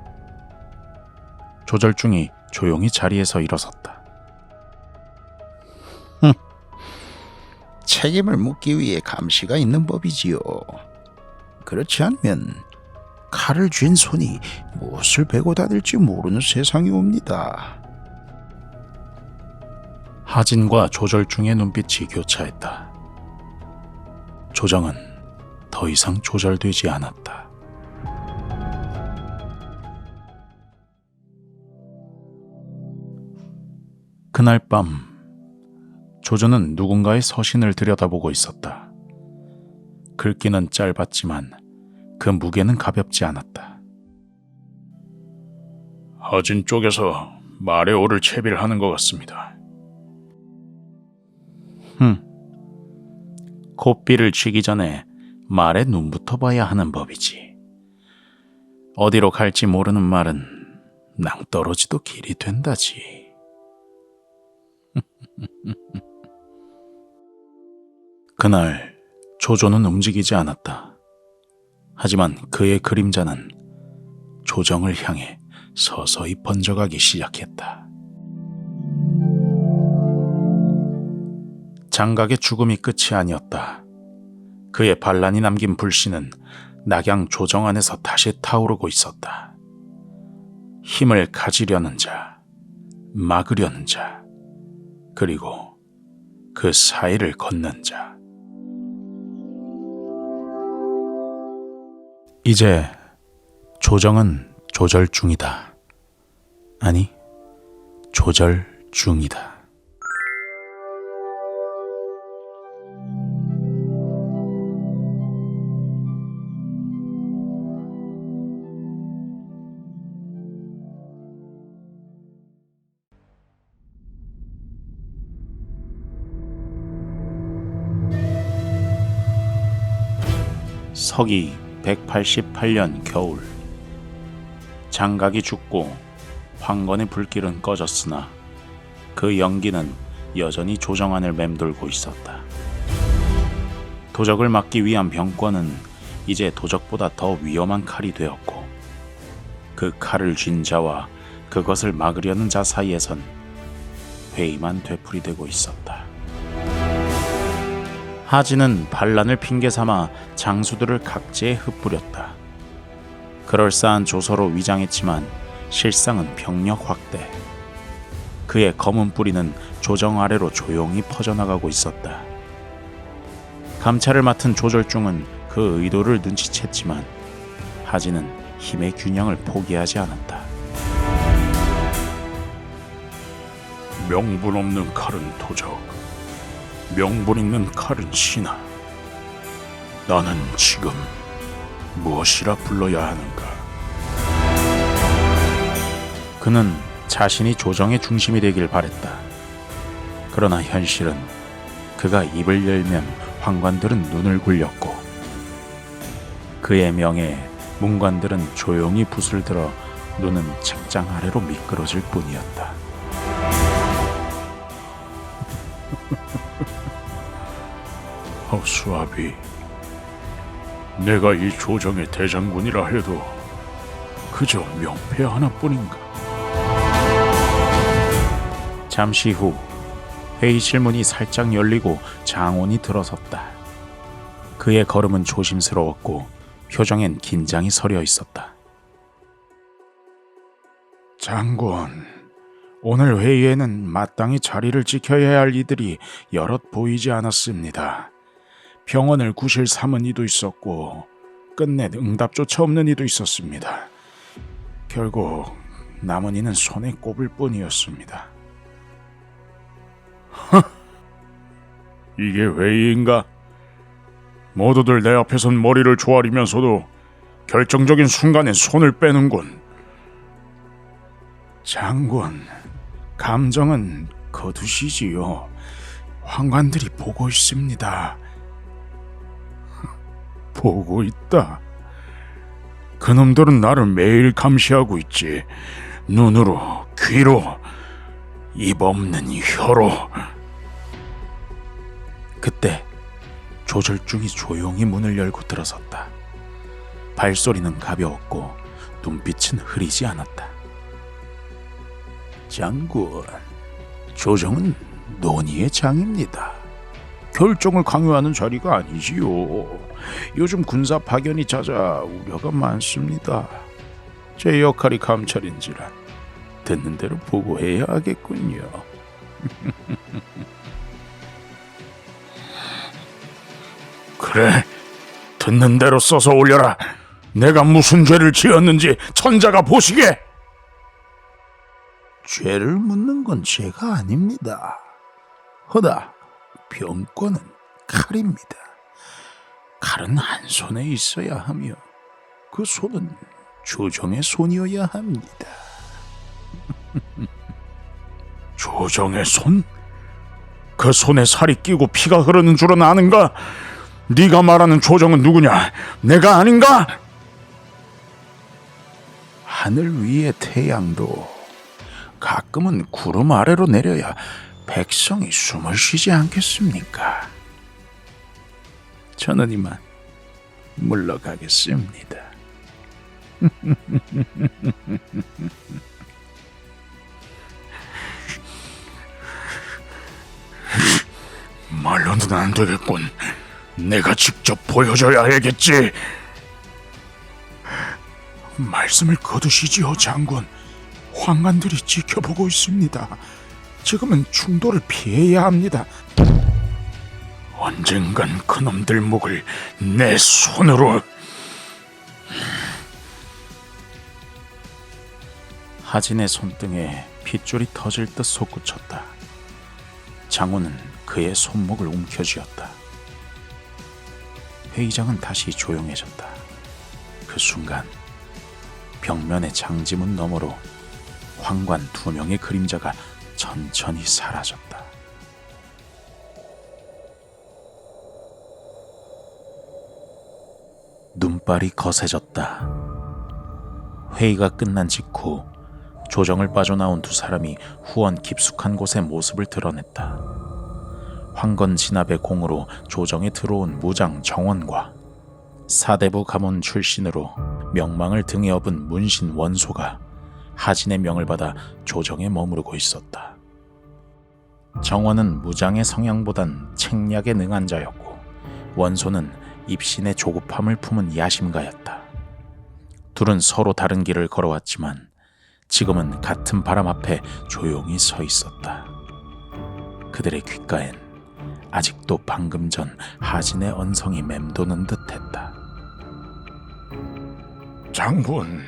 조절중이 조용히 자리에서 일어섰다. 책임을 묻기 위해 감시가 있는 법이지요. 그렇지 않으면 칼을 쥔 손이 무엇을 베고 다닐지 모르는 세상이 옵니다. 하진과 조절중의 눈빛이 교차했다. 조정은 더 이상 조절되지 않았다. 그날 밤 조조는 누군가의 서신을 들여다보고 있었다. 글귀는 짧았지만 그 무게는 가볍지 않았다. 하진 쪽에서 말에 오를 채비를 하는 것 같습니다. 콧비를 쥐기 전에 말에 눈부터 봐야 하는 법이지. 어디로 갈지 모르는 말은 낭떠러지도 길이 된다지. 그날 조조는 움직이지 않았다. 하지만 그의 그림자는 조정을 향해 서서히 번져가기 시작했다. 장각의 죽음이 끝이 아니었다. 그의 반란이 남긴 불씨는 낙양 조정 안에서 다시 타오르고 있었다. 힘을 가지려는 자, 막으려는 자, 그리고 그 사이를 걷는 자. 이제 조정은 조절 중이다. 아니, 조절 중이다. 서기 188년 겨울, 장각이 죽고 황건의 불길은 꺼졌으나 그 연기는 여전히 조정안을 맴돌고 있었다. 도적을 막기 위한 병권은 이제 도적보다 더 위험한 칼이 되었고, 그 칼을 쥔 자와 그것을 막으려는 자 사이에선 회의만 되풀이되고 있었다. 하진은 반란을 핑계삼아 장수들을 각지에 흩뿌렸다. 그럴싸한 조서로 위장했지만 실상은 병력 확대. 그의 검은 뿌리는 조정 아래로 조용히 퍼져나가고 있었다. 감찰을 맡은 조절중은 그 의도를 눈치챘지만 하진은 힘의 균형을 포기하지 않았다. 명분 없는 칼은 도적, 명분 있는 칼은 신하. 나는 지금 무엇이라 불러야 하는가? 그는 자신이 조정의 중심이 되길 바랬다. 그러나 현실은 그가 입을 열면 황관들은 눈을 굴렸고, 그의 명예에 문관들은 조용히 붓을 들어 눈은 책장 아래로 미끄러질 뿐이었다. 수아비, 내가 이 조정의 대장군이라 해도 그저 명패 하나뿐인가? 잠시 후 회의실 문이 살짝 열리고 장원이 들어섰다. 그의 걸음은 조심스러웠고 표정엔 긴장이 서려 있었다. 장군, 오늘 회의에는 마땅히 자리를 지켜야 할 이들이 여럿 보이지 않았습니다. 병원을 구실 삼은 이도 있었고 끝내 응답조차 없는 이도 있었습니다. 결국 남은 이는 손에 꼽을 뿐이었습니다. 이게 회의인가? 모두들 내 앞에선 머리를 조아리면서도 결정적인 순간에 손을 빼는군. 장군, 감정은 거두시지요. 황관들이 보고 있습니다. 보고 있다. 그놈들은 나를 매일 감시하고 있지. 눈으로, 귀로, 입 없는 혀로. 그때 조절중이 조용히 문을 열고 들어섰다. 발소리는 가벼웠고 눈빛은 흐리지 않았다. 장군, 조정은 논의의 장입니다. 결정을 강요하는 자리가 아니지요. 요즘 군사 파견이 잦아 우려가 많습니다. 제 역할이 감찰인지라 듣는 대로 보고해야 하겠군요. 그래, 듣는 대로 써서 올려라. 내가 무슨 죄를 지었는지 천자가 보시게. 죄를 묻는 건 제가 아닙니다. 허다 병권은 칼입니다. 칼은 한 손에 있어야 하며 그 손은 조정의 손이어야 합니다. 조정의 손? 그 손에 살이 끼고 피가 흐르는 줄은 아는가? 네가 말하는 조정은 누구냐? 내가 아닌가? 하늘 위의 태양도 가끔은 구름 아래로 내려야 백성이 숨을 쉬지 않겠습니까? 저는 이만 물러가겠습니다. 말로는 안 되겠군. 내가 직접 보여줘야 알겠지. 말씀을 거두시지요, 장군. 황관들이 지켜보고 있습니다. 지금은 충돌을 피해야 합니다. 언젠간 그놈들 목을 내 손으로... 하진의 손등에 핏줄이 터질 듯 솟구쳤다. 장훈은 그의 손목을 움켜쥐었다. 회의장은 다시 조용해졌다. 그 순간 벽면의 장지문 너머로 황관 2명의 그림자가 천천히 사라졌다. 눈발이 거세졌다. 회의가 끝난 직후 조정을 빠져나온 2사람이 후원 깊숙한 곳의 모습을 드러냈다. 황건 진압의 공으로 조정에 들어온 무장 정원과 사대부 가문 출신으로 명망을 등에 업은 문신 원소가 하진의 명을 받아 조정에 머무르고 있었다. 정원은 무장의 성향보단 책략에 능한 자였고 원소는 입신의 조급함을 품은 야심가였다. 둘은 서로 다른 길을 걸어왔지만 지금은 같은 바람 앞에 조용히 서 있었다. 그들의 귓가엔 아직도 방금 전 하진의 언성이 맴도는 듯했다. 장군,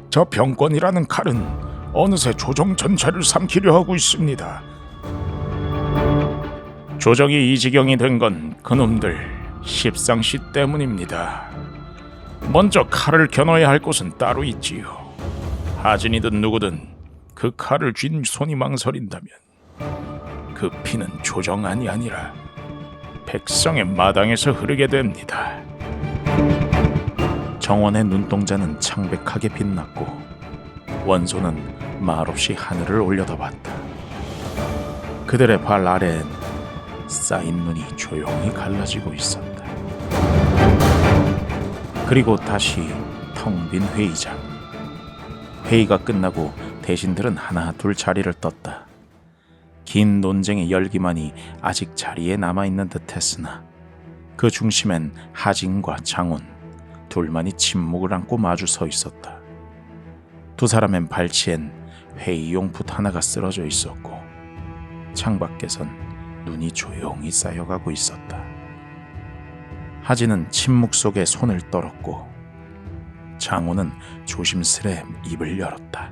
저 병권이라는 칼은 어느새 조정 전체를 삼키려 하고 있습니다. 조정이 이 지경이 된 건 그놈들 십상시 때문입니다. 먼저 칼을 겨눠야 할 곳은 따로 있지요. 하진이든 누구든 그 칼을 쥔 손이 망설인다면 그 피는 조정안이 아니라 백성의 마당에서 흐르게 됩니다. 정원의 눈동자는 창백하게 빛났고 원소는 말없이 하늘을 올려다봤다. 그들의 발 아래엔 쌓인 눈이 조용히 갈라지고 있었다. 그리고 다시 텅 빈 회의장. 회의가 끝나고 대신들은 하나 둘 자리를 떴다. 긴 논쟁의 열기만이 아직 자리에 남아있는 듯했으나 그 중심엔 하진과 장훈 둘만이 침묵을 안고 마주 서 있었다. 2사람의 발치엔 회의용 붓 하나가 쓰러져 있었고 창밖에선 눈이 조용히 쌓여가고 있었다. 하진은 침묵 속에 손을 떨었고 장훈은 조심스레 입을 열었다.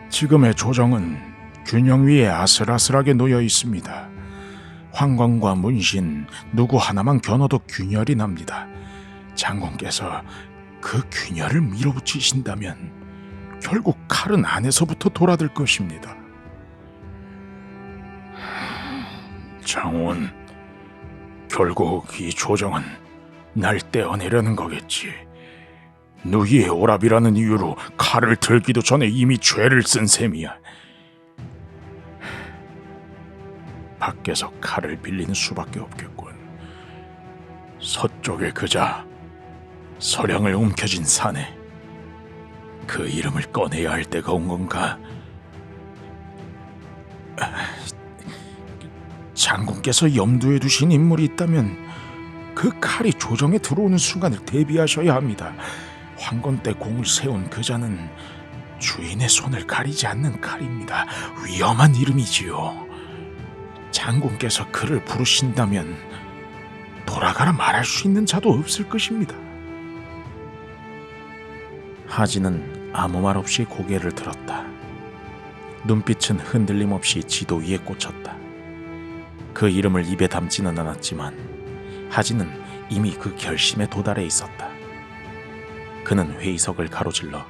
지금의 조정은 균형 위에 아슬아슬하게 놓여 있습니다. 황건과 문신 누구 하나만 겨눠도 균열이 납니다. 장군께서 그 균열을 밀어붙이신다면 결국 칼은 안에서부터 돌아들 것입니다. 장훈, 결국 이 조정은 날 떼어내려는 거겠지. 누이의 오랍이라는 이유로 칼을 들기도 전에 이미 죄를 쓴 셈이야. 밖에서 칼을 빌리는 수밖에 없겠군. 서쪽의 그자, 서량을 움켜쥔 사내. 그 이름을 꺼내야 할 때가 온 건가? 장군께서 염두에 두신 인물이 있다면 그 칼이 조정에 들어오는 순간을 대비하셔야 합니다. 황건 때 공을 세운 그자는 주인의 손을 가리지 않는 칼입니다. 위험한 이름이지요. 장군께서 그를 부르신다면 돌아가라 말할 수 있는 자도 없을 것입니다. 하진은 아무 말 없이 고개를 들었다. 눈빛은 흔들림 없이 지도 위에 꽂혔다. 그 이름을 입에 담지는 않았지만 하진은 이미 그 결심에 도달해 있었다. 그는 회의석을 가로질러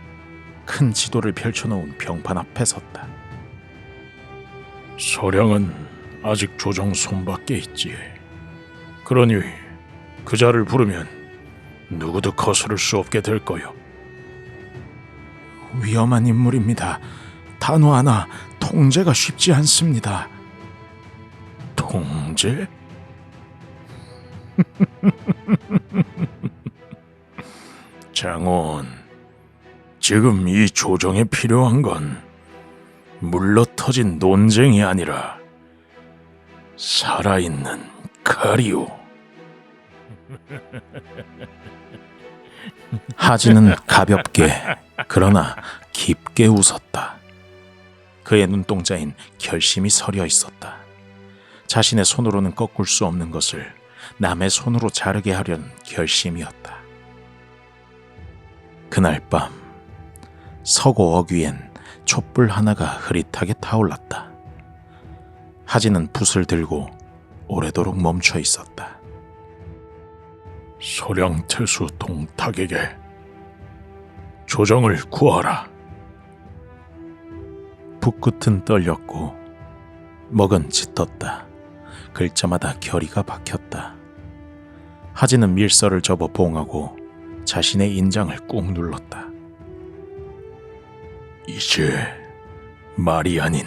큰 지도를 펼쳐놓은 병판 앞에 섰다. 소량은 아직 조정 손밖에 있지. 그러니 그자를 부르면 누구도 거스를 수 없게 될 거요. 위험한 인물입니다. 단호 하나 통제가 쉽지 않습니다. 통제? 장원, 지금 이 조정에 필요한 건 물러터진 논쟁이 아니라 살아있는 칼이오. 하진은 가볍게 그러나 깊게 웃었다. 그의 눈동자엔 결심이 서려 있었다. 자신의 손으로는 꺾을 수 없는 것을 남의 손으로 자르게 하려는 결심이었다. 그날 밤 서고 어귀엔 촛불 하나가 흐릿하게 타올랐다. 하진은 붓을 들고 오래도록 멈춰 있었다. 소량태수 동탁에게 조정을 구하라. 붓끝은 떨렸고 먹은 짙었다. 글자마다 결의가 박혔다. 하진은 밀서를 접어 봉하고 자신의 인장을 꾹 눌렀다. 이제 말이 아닌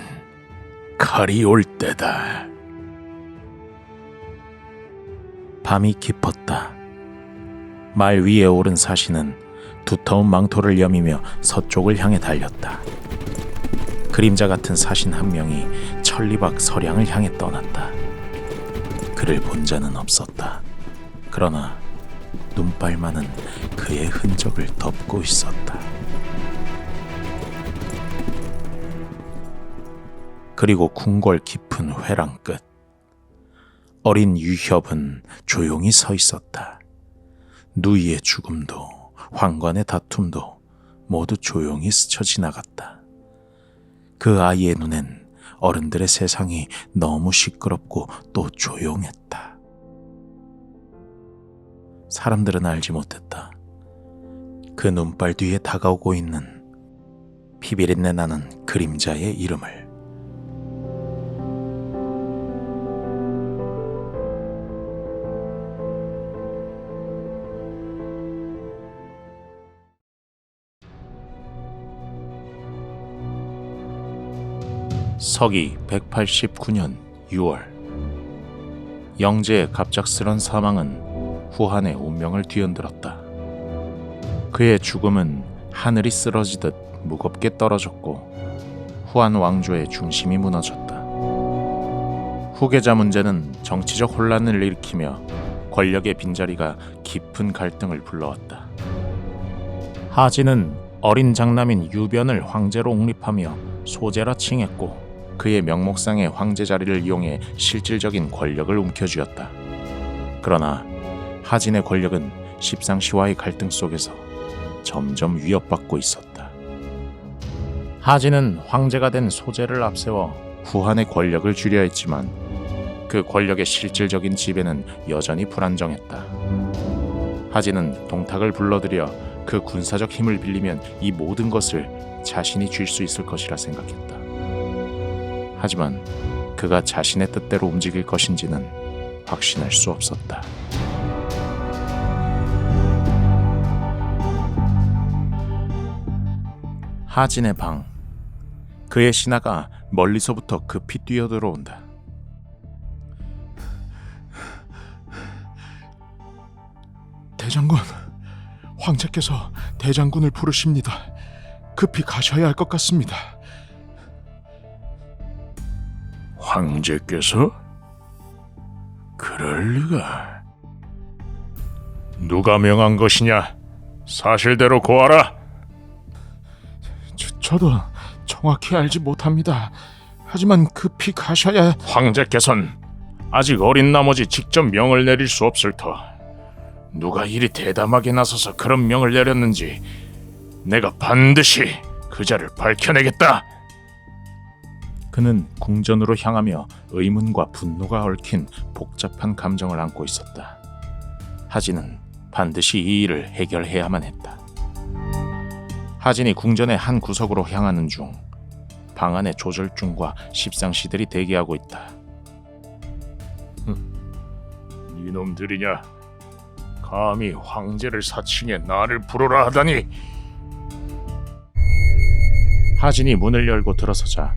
칼이 올 때다. 밤이 깊었다. 말 위에 오른 사신은 두터운 망토를 여미며 서쪽을 향해 달렸다. 그림자 같은 사신 한 명이 천리박 서량을 향해 떠났다. 그를 본 자는 없었다. 그러나 눈발만은 그의 흔적을 덮고 있었다. 그리고 궁궐 깊은 회랑 끝, 어린 유협은 조용히 서 있었다. 누이의 죽음도 황관의 다툼도 모두 조용히 스쳐 지나갔다. 그 아이의 눈엔 어른들의 세상이 너무 시끄럽고 또 조용했다. 사람들은 알지 못했다. 그 눈발 뒤에 다가오고 있는 피비린내 나는 그림자의 이름을. 서기 189년 6월, 영제의 갑작스런 사망은 후한의 운명을 뒤흔들었다. 그의 죽음은 하늘이 쓰러지듯 무겁게 떨어졌고 후한 왕조의 중심이 무너졌다. 후계자 문제는 정치적 혼란을 일으키며 권력의 빈자리가 깊은 갈등을 불러왔다. 하진은 어린 장남인 유변을 황제로 옹립하며 소제라 칭했고 그의 명목상의 황제 자리를 이용해 실질적인 권력을 움켜쥐었다. 그러나 하진의 권력은 십상시와의 갈등 속에서 점점 위협받고 있었다. 하진은 황제가 된 소제를 앞세워 후한의 권력을 줄여 했지만 그 권력의 실질적인 지배는 여전히 불안정했다. 하진은 동탁을 불러들여 그 군사적 힘을 빌리면 이 모든 것을 자신이 쥘 수 있을 것이라 생각했다. 하지만 그가 자신의 뜻대로 움직일 것인지는 확신할 수 없었다. 하진의 방. 그의 신하가 멀리서부터 급히 뛰어들어온다. 대장군, 황제께서 대장군을 부르십니다. 급히 가셔야 할 것 같습니다. 황제께서? 그럴 리가. 누가 명한 것이냐? 사실대로 고하라. 저도 정확히 알지 못합니다. 하지만 급히 가셔야. 황제께서는 아직 어린 나머지 직접 명을 내릴 수 없을 터 누가 이리 대담하게 나서서 그런 명을 내렸는지 내가 반드시 그자를 밝혀내겠다. 그는 궁전으로 향하며 의문과 분노가 얽힌 복잡한 감정을 안고 있었다. 하진은 반드시 이 일을 해결해야만 했다. 하진이 궁전의 한 구석으로 향하는 중 방 안에 조절중과 십상시들이 대기하고 있다. 이놈들이냐? 감히 황제를 사칭해 나를 부르라 하다니. 하진이 문을 열고 들어서자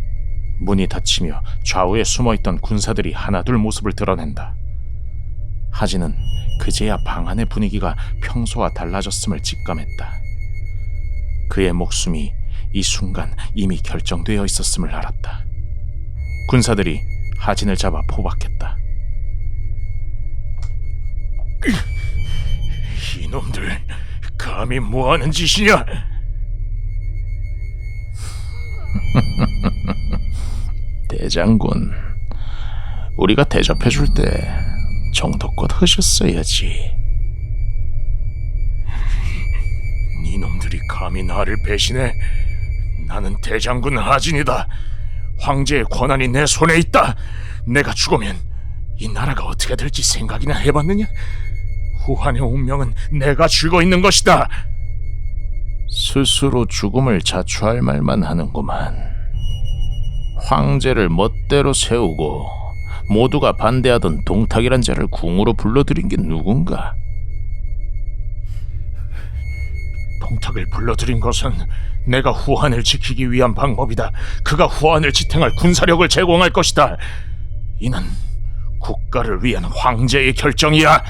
문이 닫히며 좌우에 숨어있던 군사들이 하나둘 모습을 드러낸다. 하진은 그제야 방 안의 분위기가 평소와 달라졌음을 직감했다. 그의 목숨이 이 순간 이미 결정되어 있었음을 알았다. 군사들이 하진을 잡아 포박했다. 이놈들 감히 뭐하는 짓이냐? 대장군, 우리가 대접해줄 때 정도껏 하셨어야지. 이놈들이 감히 나를 배신해? 나는 대장군 하진이다. 황제의 권한이 내 손에 있다. 내가 죽으면 이 나라가 어떻게 될지 생각이나 해봤느냐? 후한의 운명은 내가 쥐고 있는 것이다. 스스로 죽음을 자초할 말만 하는구만. 황제를 멋대로 세우고 모두가 반대하던 동탁이란 자를 궁으로 불러들인 게 누군가? 동탁을 불러들인 것은 내가 후한을 지키기 위한 방법이다. 그가 후한을 지탱할 군사력을 제공할 것이다. 이는 국가를 위한 황제의 결정이야.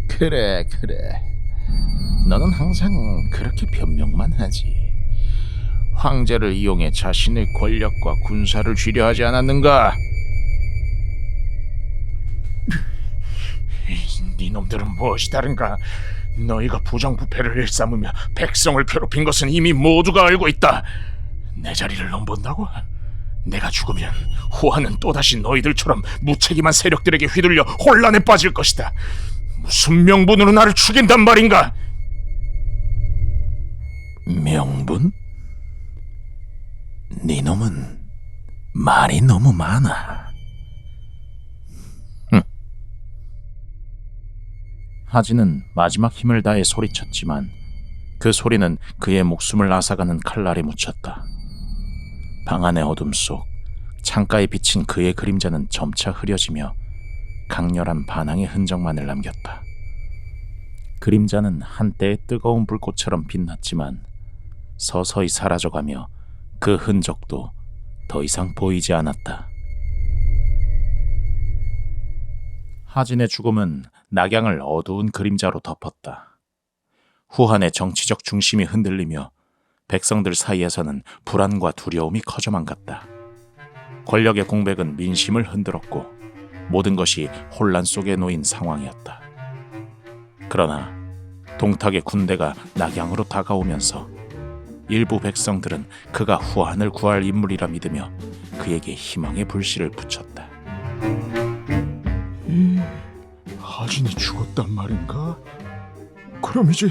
그래. 너는 항상 그렇게 변명만 하지. 황제를 이용해 자신의 권력과 군사를 쥐려 하지 않았는가? 니놈들은 무엇이 다른가? 너희가 부정부패를 일삼으며 백성을 괴롭힌 것은 이미 모두가 알고 있다. 내 자리를 넘본다고? 내가 죽으면 후한은 또다시 너희들처럼 무책임한 세력들에게 휘둘려 혼란에 빠질 것이다. 무슨 명분으로 나를 죽인단 말인가? 명분? 네 놈은 말이 너무 많아. 하진은 마지막 힘을 다해 소리쳤지만 그 소리는 그의 목숨을 앗아가는 칼날에 묻혔다. 방 안의 어둠 속 창가에 비친 그의 그림자는 점차 흐려지며 강렬한 반항의 흔적만을 남겼다. 그림자는 한때의 뜨거운 불꽃처럼 빛났지만 서서히 사라져가며 그 흔적도 더 이상 보이지 않았다. 하진의 죽음은 낙양을 어두운 그림자로 덮었다. 후한의 정치적 중심이 흔들리며 백성들 사이에서는 불안과 두려움이 커져만 갔다. 권력의 공백은 민심을 흔들었고 모든 것이 혼란 속에 놓인 상황이었다. 그러나 동탁의 군대가 낙양으로 다가오면서 일부 백성들은 그가 후한을 구할 인물이라 믿으며 그에게 희망의 불씨를 붙였다. 하진이 죽었단 말인가? 그럼 이제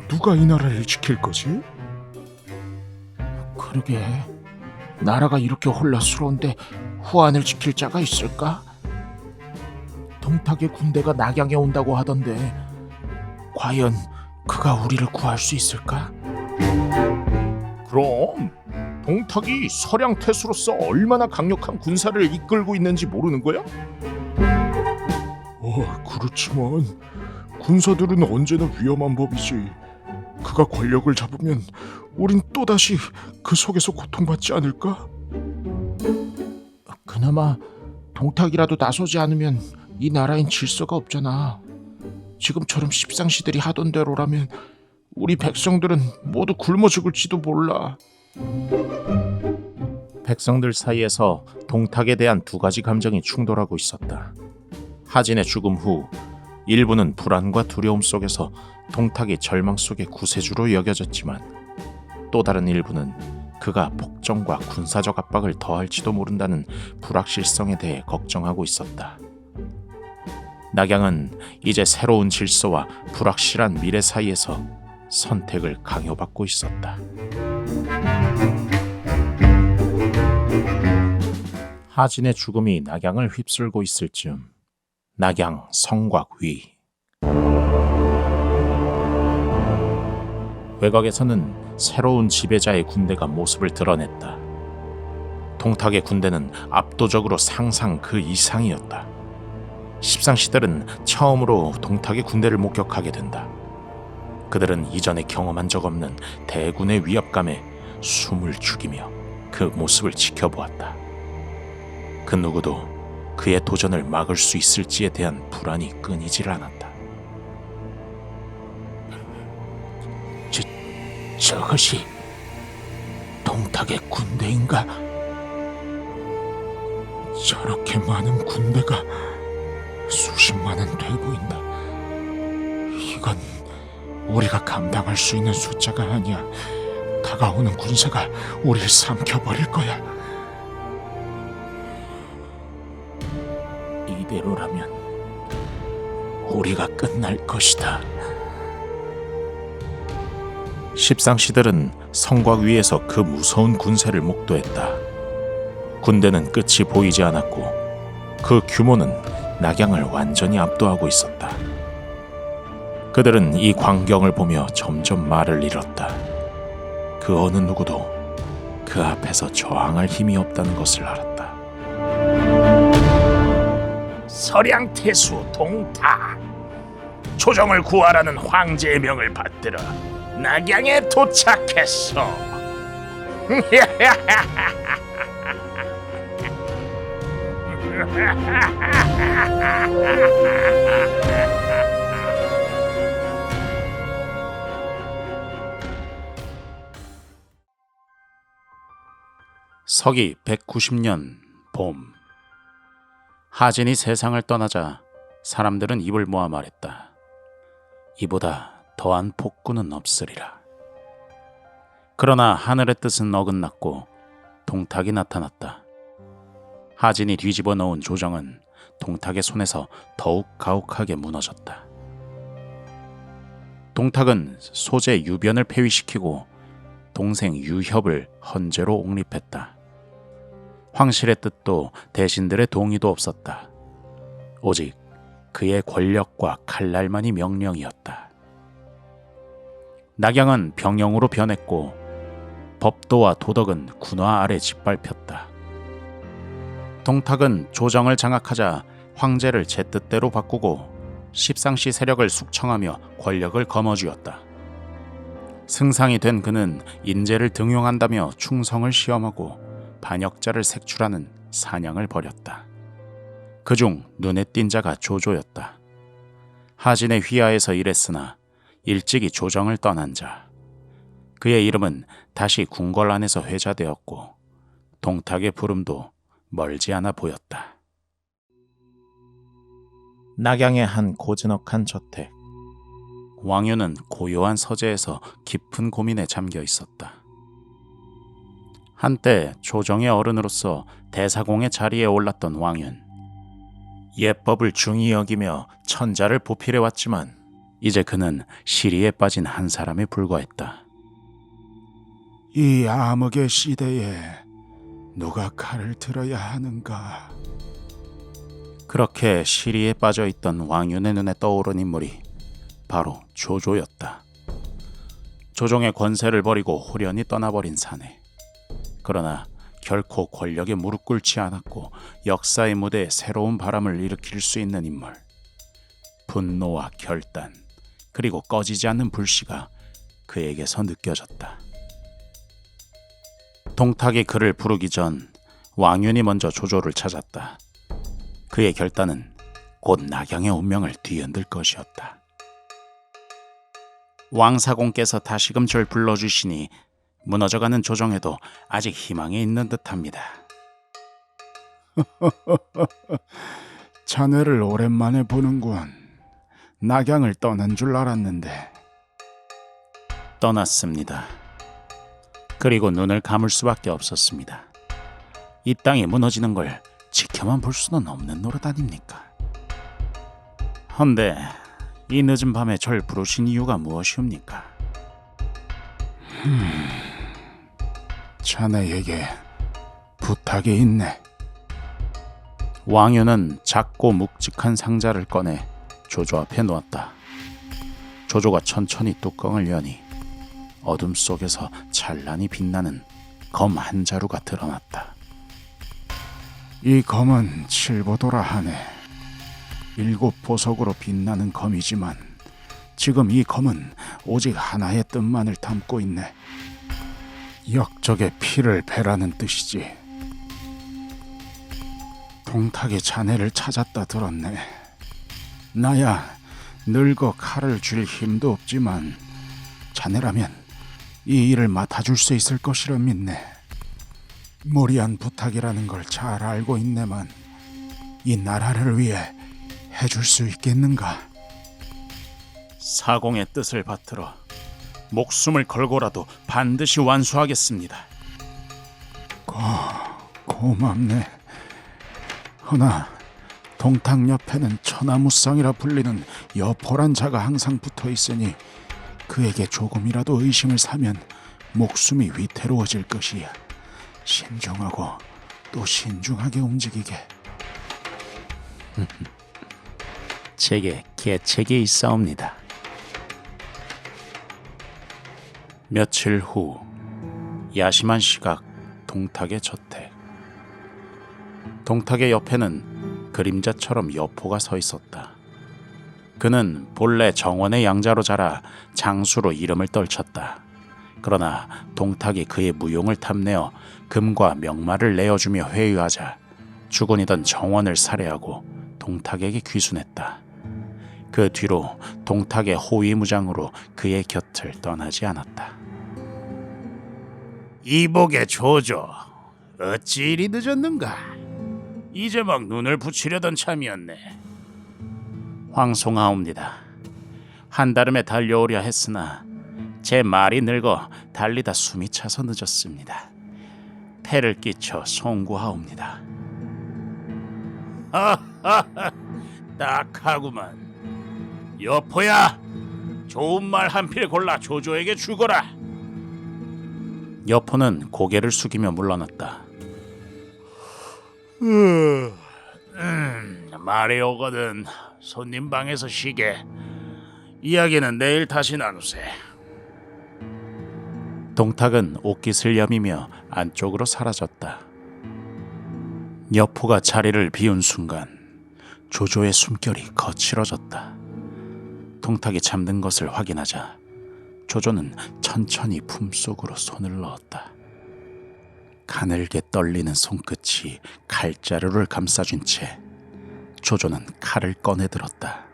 누가 이 나라를 지킬 거지? 그러게, 나라가 이렇게 혼란스러운데 후한을 지킬 자가 있을까? 동탁의 군대가 낙양에 온다고 하던데 과연 그가 우리를 구할 수 있을까? 그럼 동탁이 서량태수로서 얼마나 강력한 군사를 이끌고 있는지 모르는 거야? 그렇지만 군사들은 언제나 위험한 법이지. 그가 권력을 잡으면 우린 또다시 그 속에서 고통받지 않을까? 그나마 동탁이라도 나서지 않으면 이 나라엔 질서가 없잖아. 지금처럼 십상시들이 하던 대로라면 우리 백성들은 모두 굶어 죽을지도 몰라. 백성들 사이에서 동탁에 대한 두 가지 감정이 충돌하고 있었다. 하진의 죽음 후 일부는 불안과 두려움 속에서 동탁이 절망 속의 구세주로 여겨졌지만 또 다른 일부는 그가 폭정과 군사적 압박을 더할지도 모른다는 불확실성에 대해 걱정하고 있었다. 낙양은 이제 새로운 질서와 불확실한 미래 사이에서 선택을 강요받고 있었다. 하진의 죽음이 낙양을 휩쓸고 있을 즈음 낙양 성곽 위 외곽에서는 새로운 지배자의 군대가 모습을 드러냈다. 동탁의 군대는 압도적으로 상상 그 이상이었다. 십상시들은 처음으로 동탁의 군대를 목격하게 된다. 그들은 이전에 경험한 적 없는 대군의 위압감에 숨을 죽이며 그 모습을 지켜보았다. 그 누구도 그의 도전을 막을 수 있을지에 대한 불안이 끊이질 않았다. 저것이 동탁의 군대인가? 저렇게 많은 군대가 수십만은 돼 보인다. 이건 우리가 감당할 수 있는 숫자가 아니야. 다가오는 군사가 우리를 삼켜버릴 거야. 이대로라면 우리가 끝날 것이다. 십상시들은 성곽 위에서 그 무서운 군세를 목도했다. 군대는 끝이 보이지 않았고 그 규모는 낙양을 완전히 압도하고 있었다. 그들은 이 광경을 보며 점점 말을 잃었다. 그 어느 누구도 그 앞에서 저항할 힘이 없다는 것을 알았다. 서량태수 동타, 조정을 구하라는 황제의 명을 받들어 낙양에 도착했어. 서기 190년 봄, 하진이 세상을 떠나자 사람들은 입을 모아 말했다. 이보다 더한 폭군은 없으리라. 그러나 하늘의 뜻은 어긋났고 동탁이 나타났다. 하진이 뒤집어 놓은 조정은 동탁의 손에서 더욱 가혹하게 무너졌다. 동탁은 소재 유변을 폐위시키고 동생 유협을 헌재로 옹립했다. 황실의 뜻도 대신들의 동의도 없었다. 오직 그의 권력과 칼날만이 명령이었다. 낙양은 병영으로 변했고 법도와 도덕은 군화 아래 짓밟혔다. 동탁은 조정을 장악하자 황제를 제 뜻대로 바꾸고 십상시 세력을 숙청하며 권력을 거머쥐었다. 승상이 된 그는 인재를 등용한다며 충성을 시험하고 반역자를 색출하는 사냥을 벌였다. 그중 눈에 띈 자가 조조였다. 하진의 휘하에서 일했으나 일찍이 조정을 떠난 자. 그의 이름은 다시 궁궐 안에서 회자되었고 동탁의 부름도 멀지 않아 보였다. 낙양의 한 고즈넉한 저택. 왕유는 고요한 서재에서 깊은 고민에 잠겨 있었다. 한때 조정의 어른으로서 대사공의 자리에 올랐던 왕윤. 예법을 중히 여기며 천자를 보필해왔지만 이제 그는 시리에 빠진 한 사람에 불과했다. 이 암흑의 시대에 누가 칼을 들어야 하는가? 그렇게 시리에 빠져있던 왕윤의 눈에 떠오른 인물이 바로 조조였다. 조정의 권세를 버리고 홀연히 떠나버린 사내. 그러나 결코 권력에 무릎 꿇지 않았고 역사의 무대에 새로운 바람을 일으킬 수 있는 인물. 분노와 결단, 그리고 꺼지지 않는 불씨가 그에게서 느껴졌다. 동탁이 그를 부르기 전 왕윤이 먼저 조조를 찾았다. 그의 결단은 곧 낙양의 운명을 뒤흔들 것이었다. 왕사공께서 다시금 절 불러주시니 무너져가는 조정에도 아직 희망이 있는 듯합니다. 자네를 오랜만에 보는군. 낙양을 떠난 줄 알았는데. 떠났습니다. 그리고 눈을 감을 수밖에 없었습니다. 이 땅이 무너지는 걸 지켜만 볼 수는 없는 노릇 아닙니까? 헌데 이 늦은 밤에 절 부르신 이유가 무엇이옵니까? 자네에게 부탁이 있네. 왕유는 작고 묵직한 상자를 꺼내 조조 앞에 놓았다. 조조가 천천히 뚜껑을 여니 어둠 속에서 찬란히 빛나는 검 한 자루가 드러났다. 이 검은 칠보도라 하네. 7 보석으로 빛나는 검이지만 지금 이 검은 오직 하나의 뜻만을 담고 있네. 역적의 피를 베라는 뜻이지. 동탁의 자네를 찾았다 들었네. 나야 늙어 칼을 쥘 힘도 없지만 자네라면 이 일을 맡아줄 수 있을 것이라 믿네. 무리한 부탁이라는 걸 잘 알고 있네만 이 나라를 위해 해줄 수 있겠는가? 사공의 뜻을 받들어 목숨을 걸고라도 반드시 완수하겠습니다. 고맙네. 허나 동탁 옆에는 천하무쌍이라 불리는 여포란 자가 항상 붙어 있으니 그에게 조금이라도 의심을 사면 목숨이 위태로워질 것이야. 신중하고 또 신중하게 움직이게. 제게 계책이 있사옵니다. 며칠 후 야심한 시각 동탁의 저택. 동탁의 옆에는 그림자처럼 여포가 서 있었다. 그는 본래 정원의 양자로 자라 장수로 이름을 떨쳤다. 그러나 동탁이 그의 무용을 탐내어 금과 명마를 내어주며 회유하자 주군이던 정원을 살해하고 동탁에게 귀순했다. 그 뒤로 동탁의 호위무장으로 그의 곁을 떠나지 않았다. 이복의 조조, 어찌 이리 늦었는가? 이제 막 눈을 붙이려던 참이었네. 황송하옵니다. 한달음에 달려오려 했으나 제 말이 늙어 달리다 숨이 차서 늦었습니다. 패를 끼쳐 송구하옵니다. 딱하구만. 여포야, 좋은 말 한 필 골라 조조에게 주거라. 여포는 고개를 숙이며 물러났다. 말이 오거든 손님 방에서 쉬게. 이야기는 내일 다시 나누세. 동탁은 옷깃을 여미며 안쪽으로 사라졌다. 여포가 자리를 비운 순간 조조의 숨결이 거칠어졌다. 동탁이 잠든 것을 확인하자 조조는 천천히 품속으로 손을 넣었다. 가늘게 떨리는 손끝이 칼자루를 감싸준 채 조조는 칼을 꺼내들었다.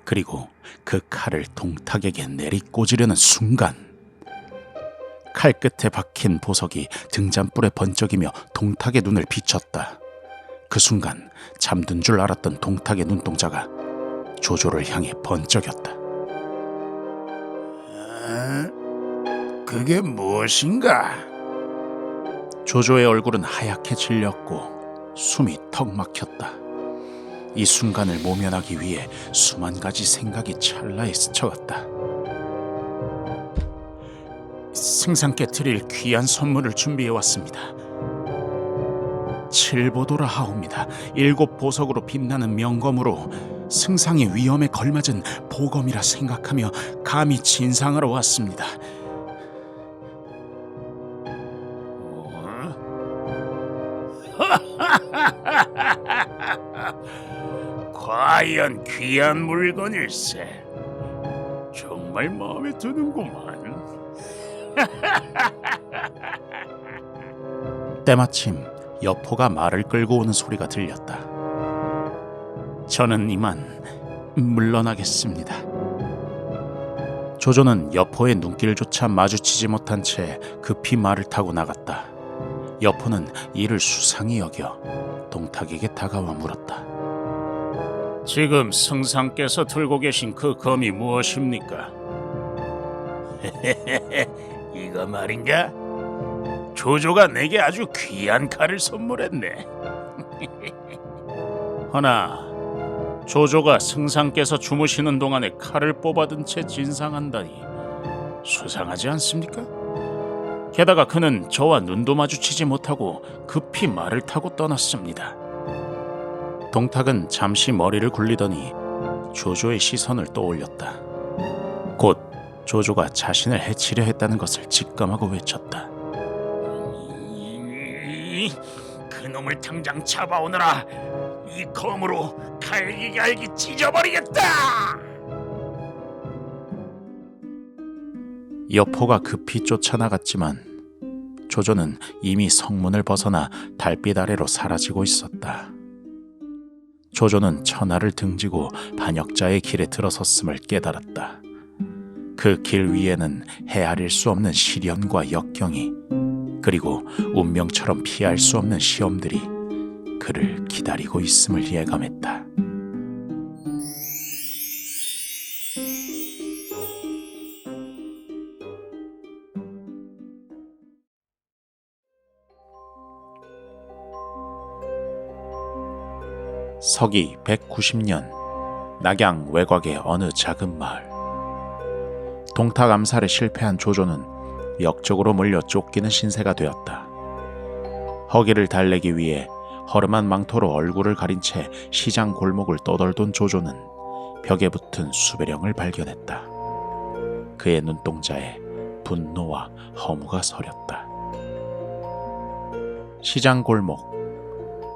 그리고 그 칼을 동탁에게 내리꽂으려는 순간 칼끝에 박힌 보석이 등잔불에 번쩍이며 동탁의 눈을 비췄다. 그 순간 잠든 줄 알았던 동탁의 눈동자가 조조를 향해 번쩍였다. 그게 무엇인가? 조조의 얼굴은 하얗게 질렸고 숨이 턱 막혔다. 이 순간을 모면하기 위해 수만 가지 생각이 찰나에 스쳐갔다. 승상께 드릴 귀한 선물을 준비해 왔습니다. 7보도라 하옵니다. 7 보석으로 빛나는 명검으로 승상의 위험에 걸맞은 보검이라 생각하며 감히 진상하러 왔습니다. 과연 귀한 물건일세. 정말 마음에 드는구만. 때마침 여포가 말을 끌고 오는 소리가 들렸다. 저는 이만 물러나겠습니다. 조조는 여포의 눈길조차 마주치지 못한 채 급히 말을 타고 나갔다. 여포는 이를 수상히 여겨 동탁에게 다가와 물었다. 지금 승상께서 들고 계신 그 검이 무엇입니까? 이거 말인가? 조조가 내게 아주 귀한 칼을 선물했네. 허나 조조가 승상께서 주무시는 동안에 칼을 뽑아든 채 진상한다니 수상하지 않습니까? 게다가 그는 저와 눈도 마주치지 못하고 급히 말을 타고 떠났습니다. 동탁은 잠시 머리를 굴리더니 조조의 시선을 떠올렸다. 곧 조조가 자신을 해치려 했다는 것을 직감하고 외쳤다. 그놈을 당장 잡아오너라. 이 검으로 갈기갈기 찢어버리겠다. 여포가 급히 쫓아나갔지만 조조는 이미 성문을 벗어나 달빛 아래로 사라지고 있었다. 조조는 천하를 등지고 반역자의 길에 들어섰음을 깨달았다. 그 길 위에는 헤아릴 수 없는 시련과 역경이, 그리고 운명처럼 피할 수 없는 시험들이 그를 기다리고 있음을 예감했다. 서기 190년 낙양 외곽의 어느 작은 마을. 동탁 암살에 실패한 조조는 역적으로 몰려 쫓기는 신세가 되었다. 허기를 달래기 위해 허름한 망토로 얼굴을 가린 채 시장 골목을 떠돌던 조조는 벽에 붙은 수배령을 발견했다. 그의 눈동자에 분노와 허무가 서렸다. 시장 골목.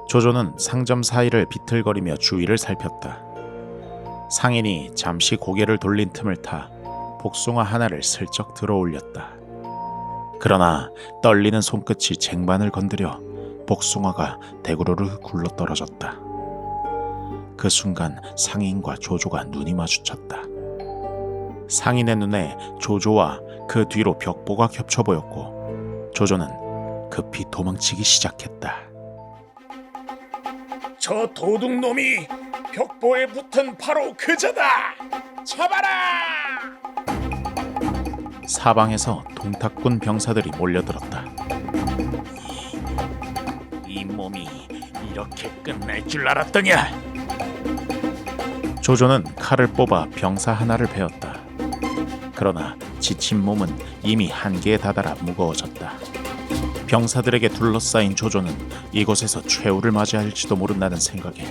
조조는 상점 사이를 비틀거리며 주위를 살폈다. 상인이 잠시 고개를 돌린 tum을 타 복숭아 하나를 슬쩍 들어올렸다. 그러나 떨리는 손끝이 쟁반을 건드려 복숭아가 대구르르 굴러떨어졌다. 그 순간 상인과 조조가 눈이 마주쳤다. 상인의 눈에 조조와 그 뒤로 벽보가 겹쳐 보였고 조조는 급히 도망치기 시작했다. 저 도둑놈이 벽보에 붙은 바로 그자다. 잡아라. 사방에서 동탁군 병사들이 몰려들었다. 이 몸이 이렇게 끝날 줄 알았더냐. 조조는 칼을 뽑아 병사 하나를 베었다. 그러나 지친 몸은 이미 한계에 다다라 무거워졌다. 병사들에게 둘러싸인 조조는 이곳에서 최후를 맞이할지도 모른다는 생각에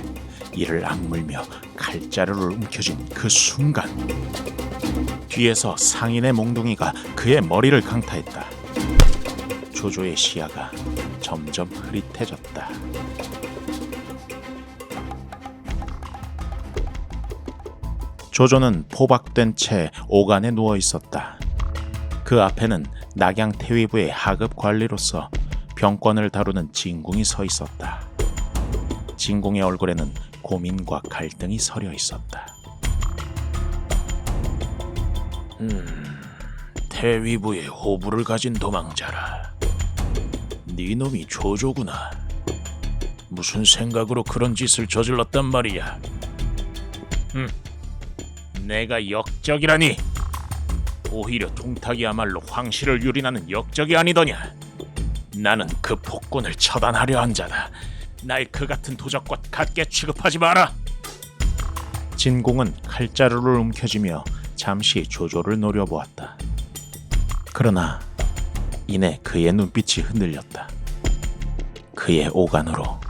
이를 악물며 칼자루를 움켜쥔 그 순간 뒤에서 상인의 몽둥이가 그의 머리를 강타했다. 조조의 시야가 점점 흐릿해졌다. 조조는 포박된 채 오간에 누워 있었다. 그 앞에는 낙양 태위부의 하급 관리로서 병권을 다루는 진궁이 서 있었다. 진궁의 얼굴에는 고민과 갈등이 서려 있었다. 태위부의 호부를 가진 도망자라. 네 놈이 조조구나. 무슨 생각으로 그런 짓을 저질렀단 말이야. 내가 역적이라니. 오히려 동탁이야말로 황실을 유린하는 역적이 아니더냐. 나는 그 폭군을 처단하려 한 자다. 날 그 같은 도적과 같게 취급하지 마라. 진공은 칼자루를 움켜쥐며 잠시 조조를 노려보았다. 그러나 이내 그의 눈빛이 흔들렸다. 그의 오간으로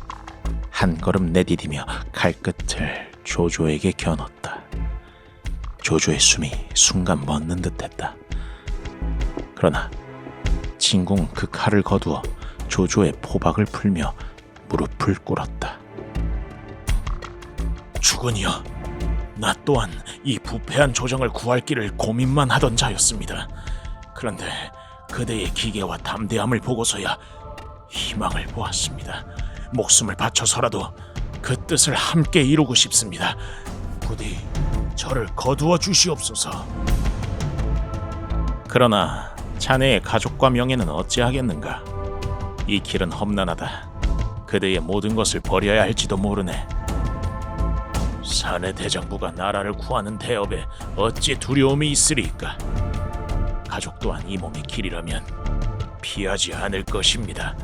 한 걸음 내디디며 칼끝을 조조에게 겨눴다. 조조의 숨이 순간 멎는 듯했다. 그러나 진공은 그 칼을 거두어 조조의 포박을 풀며 무릎을 꿇었다. 주군이여, 나 또한 이 부패한 조정을 구할 길을 고민만 하던 자였습니다. 그런데 그대의 기계와 담대함을 보고서야 희망을 보았습니다. 목숨을 바쳐서라도 그 뜻을 함께 이루고 싶습니다. 부디 저를 거두어 주시옵소서. 그러나 자네의 가족과 명예는 어찌하겠는가? 이 길은 험난하다. 그대의 모든 것을 버려야 할지도 모르네. 사내 대장부가 나라를 구하는 대업에 어찌 두려움이 있으리까? 가족 또한 이 몸의 길이라면 피하지 않을 것입니다.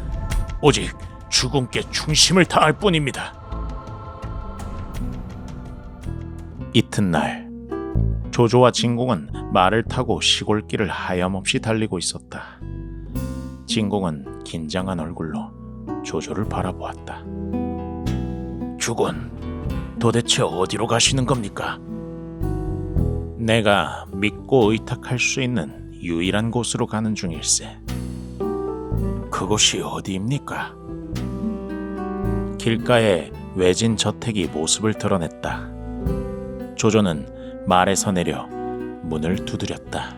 오직 주군께 충심을 다할 뿐입니다. 이튿날 조조와 진공은 말을 타고 시골길을 하염없이 달리고 있었다. 진공은 긴장한 얼굴로 조조를 바라보았다. 주군, 도대체 어디로 가시는 겁니까? 내가 믿고 의탁할 수 있는 유일한 곳으로 가는 중일세. 그곳이 어디입니까? 길가에 외진 저택이 모습을 드러냈다. 조조는 말에서 내려 문을 두드렸다.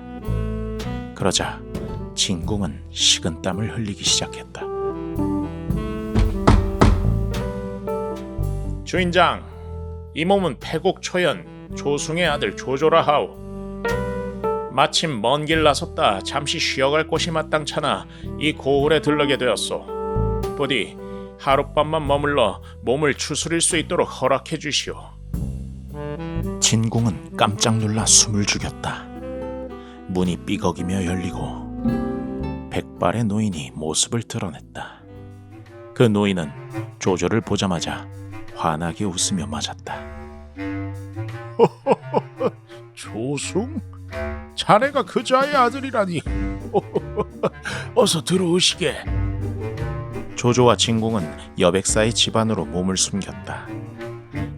그러자 진궁은 식은땀을 흘리기 시작했다. 주인장, 이 몸은 패곡초연 조승의 아들 조조라 하오. 마침 먼 길 나섰다 잠시 쉬어갈 곳이 마땅찮아 이 고을에 들르게 되었소. 부디 하룻밤만 머물러 몸을 추스릴 수 있도록 허락해 주시오. 진궁은 깜짝 놀라 숨을 죽였다. 문이 삐걱이며 열리고 백발의 노인이 모습을 드러냈다. 그 노인은 조조를 보자마자 환하게 웃으며 맞았다. 조승? 자네가 그 자의 아들이라니. 어서 들어오시게. 조조와 진궁은 여백사의 집안으로 몸을 숨겼다.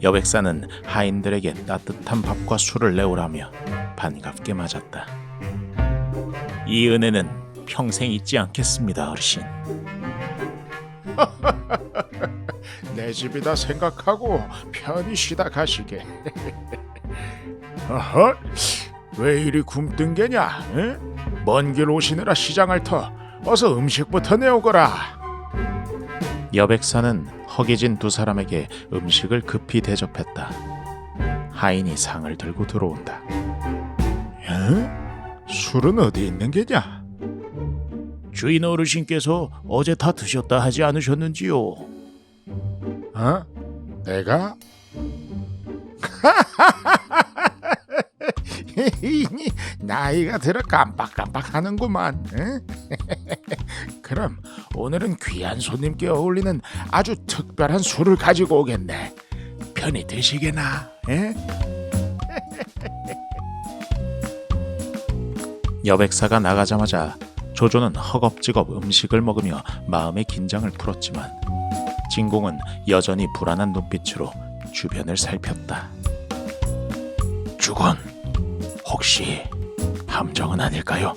여백사는 하인들에게 따뜻한 밥과 술을 내오라며 반갑게 맞았다. 이 은혜는 평생 잊지 않겠습니다, 어르신. 내 집이다 생각하고 편히 쉬다 가시게. 어허, 왜 이리 굶뜬 게냐? 먼 길 오시느라 시장을 터 어서 음식부터 내오거라. 여백사는 허기진 두 사람에게 음식을 급히 대접했다. 하인이 상을 들고 들어온다. 술은 어디 있는 게냐? 주인 어르신께서 어제 다 드셨다 하지 않으셨는지요? 어? 내가? 나이가 들어 깜빡깜빡하는구만. 응? 그럼 오늘은 귀한 손님께 어울리는 아주 특별한 술을 가지고 오겠네. 편히 드시게나. 에? 여백사가 나가자마자 조조는 허겁지겁 음식을 먹으며 마음의 긴장을 풀었지만 진공은 여전히 불안한 눈빛으로 주변을 살폈다. 주건, 혹시 함정은 아닐까요?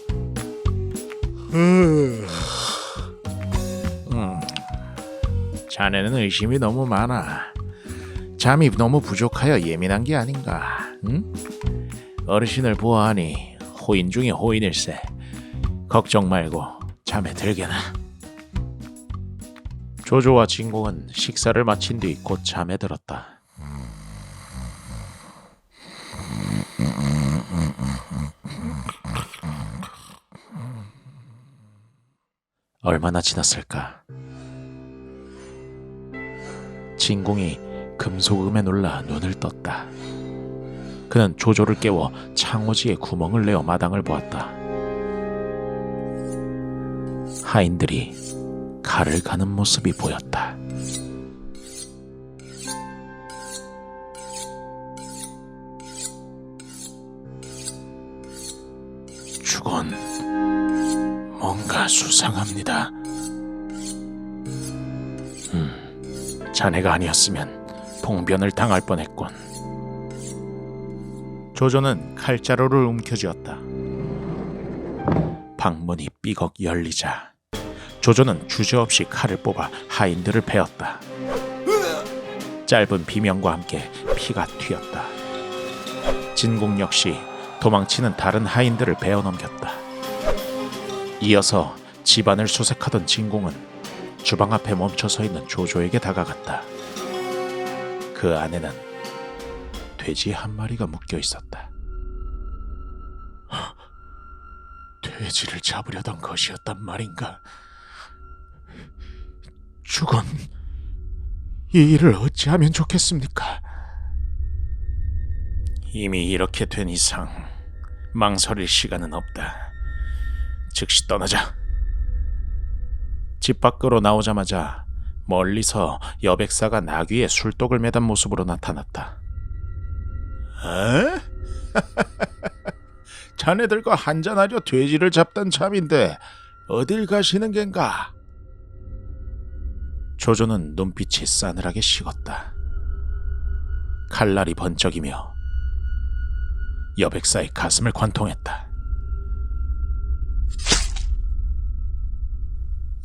자네는 의심이 너무 많아. 잠이 너무 부족하여 예민한 게 아닌가? 응? 어르신을 보아하니 호인 중에 호인일세. 걱정 말고 잠에 들게나. 조조와 진공은 식사를 마친 뒤 곧 잠에 들었다. 얼마나 지났을까? 진공이 금소금에 놀라 눈을 떴다. 그는 조조를 깨워 창호지에 구멍을 내어 마당을 보았다. 하인들이 칼을 가는 모습이 보였다. 주건, 뭔가 수상합니다. 자네가 아니었으면 봉변을 당할 뻔했군. 조조는 칼자루를 움켜쥐었다. 방문이 삐걱 열리자 조조는 주저없이 칼을 뽑아 하인들을 베었다. 짧은 비명과 함께 피가 튀었다. 진공 역시 도망치는 다른 하인들을 베어 넘겼다. 이어서 집안을 수색하던 진공은 주방 앞에 멈춰 서 있는 조조에게 다가갔다. 그 안에는 돼지 한 마리가 묶여 있었다. 돼지를 잡으려던 것이었단 말인가? 주건, 이 일을 어찌하면 좋겠습니까? 이미 이렇게 된 이상 망설일 시간은 없다. 즉시 떠나자. 집 밖으로 나오자마자 멀리서 여백사가 나귀에 술독을 매단 모습으로 나타났다. 어? 자네들과 한잔하려 돼지를 잡던 참인데 어딜 가시는 겐가? 조조는 눈빛이 싸늘하게 식었다. 칼날이 번쩍이며 여백사의 가슴을 관통했다.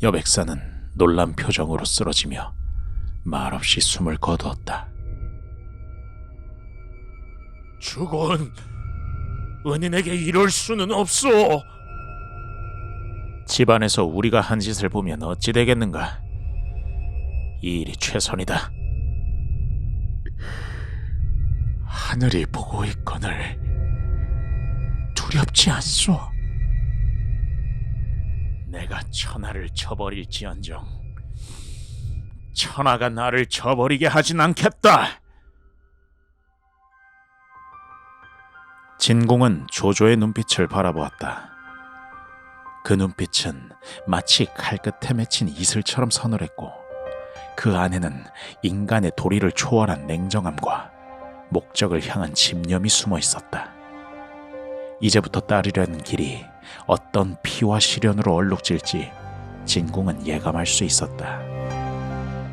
여백사는 놀란 표정으로 쓰러지며 말없이 숨을 거두었다. 죽은 은인에게 이럴 수는 없소. 집안에서 우리가 한 짓을 보면 어찌 되겠는가? 이 일이 최선이다. 하늘이 보고 있거늘 두렵지 않소. 내가 천하를 쳐버릴지언정 천하가 나를 쳐버리게 하진 않겠다. 진공은 조조의 눈빛을 바라보았다. 그 눈빛은 마치 칼끝에 맺힌 이슬처럼 서늘했고 그 안에는 인간의 도리를 초월한 냉정함과 목적을 향한 집념이 숨어 있었다. 이제부터 따르려는 길이 어떤 피와 시련으로 얼룩질지 진공은 예감할 수 있었다.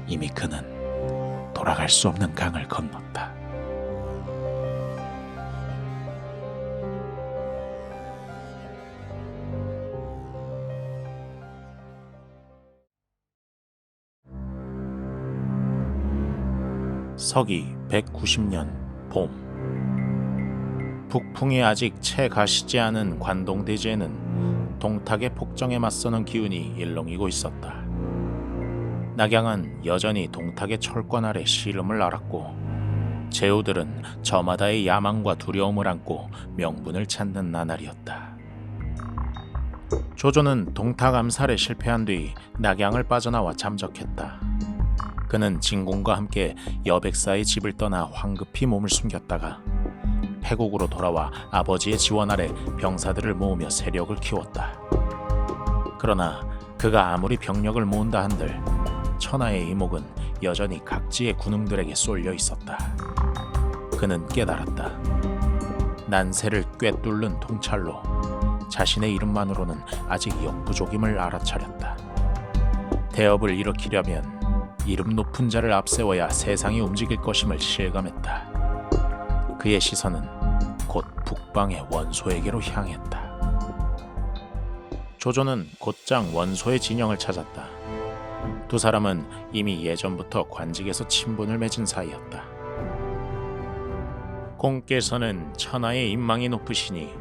이미 그는 돌아갈 수 없는 강을 건넜다. 서기 190년 봄, 북풍이 아직 채 가시지 않은 관동대지에는 동탁의 폭정에 맞서는 기운이 일렁이고 있었다. 낙양은 여전히 동탁의 철권 아래 시름을 앓았고 제후들은 저마다의 야망과 두려움을 안고 명분을 찾는 나날이었다. 조조는 동탁 암살에 실패한 뒤 낙양을 빠져나와 잠적했다. 그는 진공과 함께 여백사의 집을 떠나 황급히 몸을 숨겼다가 패국으로 돌아와 아버지의 지원 아래 병사들을 모으며 세력을 키웠다. 그러나 그가 아무리 병력을 모은다 한들 천하의 이목은 여전히 각지의 군웅들에게 쏠려 있었다. 그는 깨달았다. 난세를 꿰뚫는 통찰로 자신의 이름만으로는 아직 역부족임을 알아차렸다. 대업을 일으키려면 이름 높은 자를 앞세워야 세상이 움직일 것임을 실감했다. 그의 시선은 곧 북방의 원소에게로 향했다. 조조는 곧장 원소의 진영을 찾았다. 두 사람은 이미 예전부터 관직에서 친분을 맺은 사이였다. 공께서는 천하의 인망이 높으시니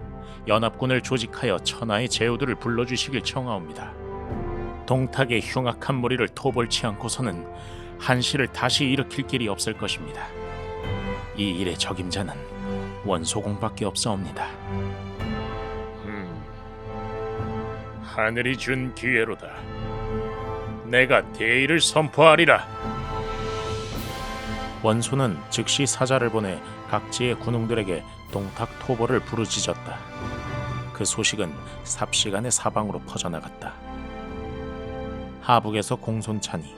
연합군을 조직하여 천하의 제후들을 불러주시길 청하옵니다. 동탁의 흉악한 무리를 토벌치 않고서는 한시를 다시 일으킬 길이 없을 것입니다. 이 일의 적임자는 원소공밖에 없사옵니다. 하늘이 준 기회로다. 내가 대의를 선포하리라. 원소는 즉시 사자를 보내 각지의 군웅들에게 동탁 토벌을 부르짖었다. 그 소식은 삽시간에 사방으로 퍼져나갔다. 하북에서 공손찬이,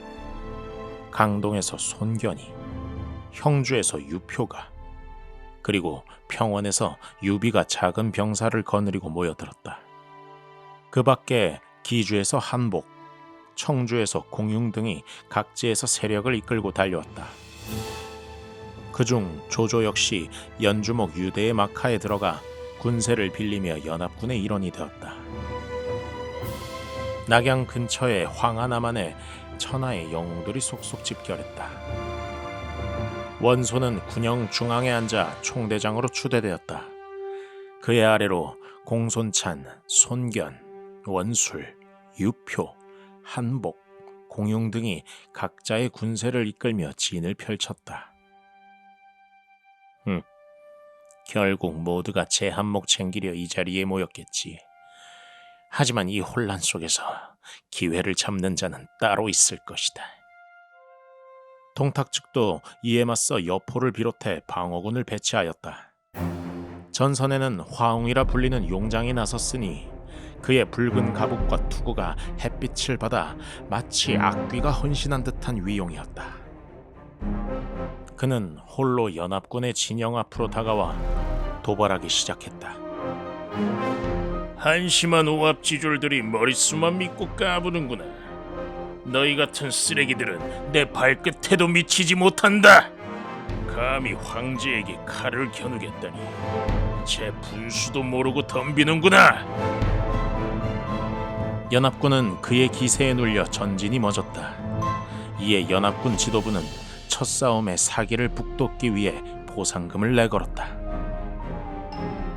강동에서 손견이, 형주에서 유표가, 그리고 평원에서 유비가 작은 병사를 거느리고 모여들었다. 그 밖에 기주에서 한복, 청주에서 공융 등이 각지에서 세력을 이끌고 달려왔다. 그중 조조 역시 연주목 유대의 막하에 들어가 군세를 빌리며 연합군의 일원이 되었다. 낙양 근처의 황하남안에 천하의 영웅들이 속속 집결했다. 원소는 군영 중앙에 앉아 총대장으로 추대되었다. 그의 아래로 공손찬, 손견, 원술, 유표, 한복, 공용 등이 각자의 군세를 이끌며 진을 펼쳤다. 결국 모두가 제 한몫 챙기려 이 자리에 모였겠지. 하지만 이 혼란 속에서 기회를 잡는 자는 따로 있을 것이다. 동탁 측도 이에 맞서 여포를 비롯해 방어군을 배치하였다. 전선에는 화웅이라 불리는 용장이 나섰으니 그의 붉은 갑옷과 투구가 햇빛을 받아 마치 악귀가 헌신한 듯한 위용이었다. 그는 홀로 연합군의 진영 앞으로 다가와 도발하기 시작했다. 한심한 오합지졸들이 머릿수만 믿고 까부는구나. 너희 같은 쓰레기들은 내 발끝에도 미치지 못한다. 감히 황제에게 칼을 겨누겠다니 제 분수도 모르고 덤비는구나. 연합군은 그의 기세에 눌려 전진이 멎었다. 이에 연합군 지도부는 첫 싸움에 사기를 북돋기 위해 보상금을 내걸었다.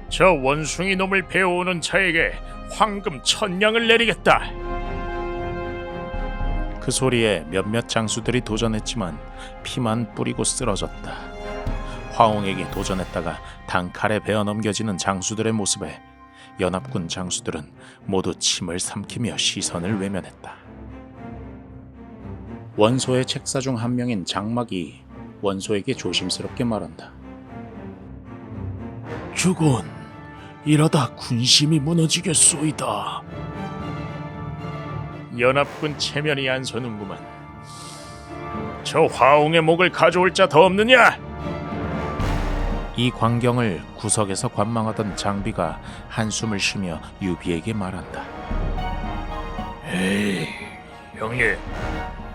저 원숭이 놈을 배워오는 자에게 황금 1000냥을 내리겠다. 그 소리에 몇몇 장수들이 도전했지만 피만 뿌리고 쓰러졌다. 화옹에게 도전했다가 단칼에 베어 넘겨지는 장수들의 모습에 연합군 장수들은 모두 침을 삼키며 시선을 외면했다. 원소의 책사 중 한 명인 장막이 원소에게 조심스럽게 말한다. 주군, 이러다 군심이 무너지겠소이다. 연합군 체면이 안 서는구만. 저 화옹의 목을 가져올 자 더 없느냐? 이 광경을 구석에서 관망하던 장비가 한숨을 쉬며 유비에게 말한다. 에이, 형님,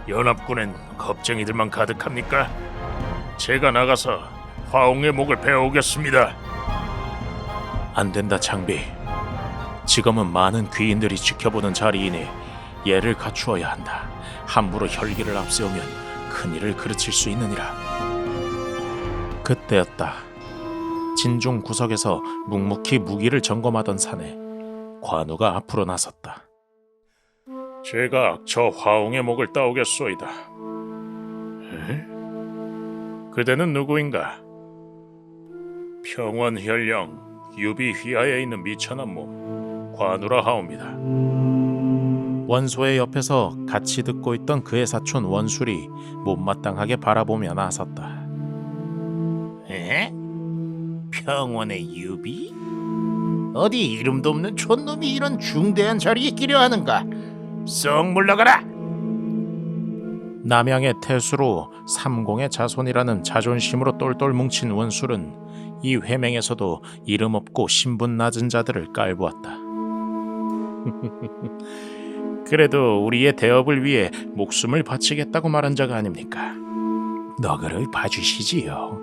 연합군엔 겁쟁이들만 가득합니까? 제가 나가서 화옹의 목을 베어오겠습니다. 안 된다, 장비. 지금은 많은 귀인들이 지켜보는 자리이니 예를 갖추어야 한다. 함부로 혈기를 앞세우면 큰일을 그르칠 수 있느니라. 그때였다. 진중 구석에서 묵묵히 무기를 점검하던 사내 관우가 앞으로 나섰다. 제가 저 화옹의 목을 따오겠소이다. 에? 그대는 누구인가? 평원현령 유비 휘하에 있는 미천한 몸 관우라 하옵니다. 원소의 옆에서 같이 듣고 있던 그의 사촌 원술이 못마땅하게 바라보며 나섰다. 에? 평원의 유비? 어디 이름도 없는 촌놈이 이런 중대한 자리에 끼려 하는가? 썩 물러가라! 남양의 태수로 삼공의 자손이라는 자존심으로 똘똘 뭉친 원술은 이 회맹에서도 이름 없고 신분 낮은 자들을 깔보았다. 그래도 우리의 대업을 위해 목숨을 바치겠다고 말한 자가 아닙니까? 너그러이 봐주시지요.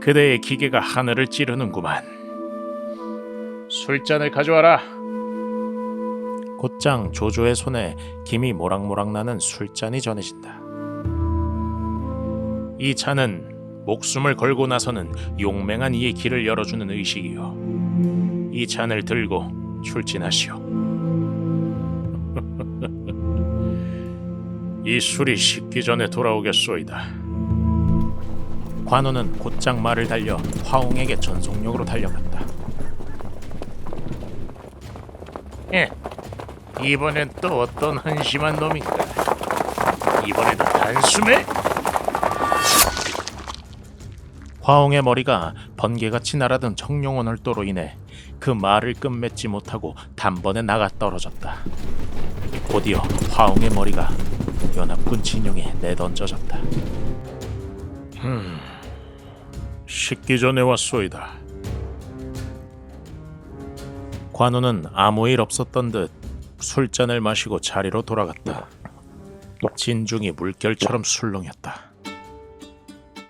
그대의 기계가 하늘을 찌르는구만. 술잔을 가져와라. 곧장 조조의 손에 김이 모락모락 나는 술잔이 전해진다. 이 잔은 목숨을 걸고 나서는 용맹한 이의 길을 열어주는 의식이요. 이 잔을 들고 출진하시오. 이 술이 식기 전에 돌아오겠소이다. 관우는 곧장 말을 달려 화옹에게 전속력으로 달려갔다. 이번엔 또 어떤 한심한 놈인가? 이번에도 단숨에? 화옹의 머리가 번개같이 날아든 청룡원 얼도로 인해 그 말을 끝맺지 못하고 단번에 나가 떨어졌다. 곧이어 화옹의 머리가 연합군 진영에 내던져졌다. 식기 전에 왔소이다. 관우는 아무 일 없었던 듯 술잔을 마시고 자리로 돌아갔다. 진중이 물결처럼 술렁였다.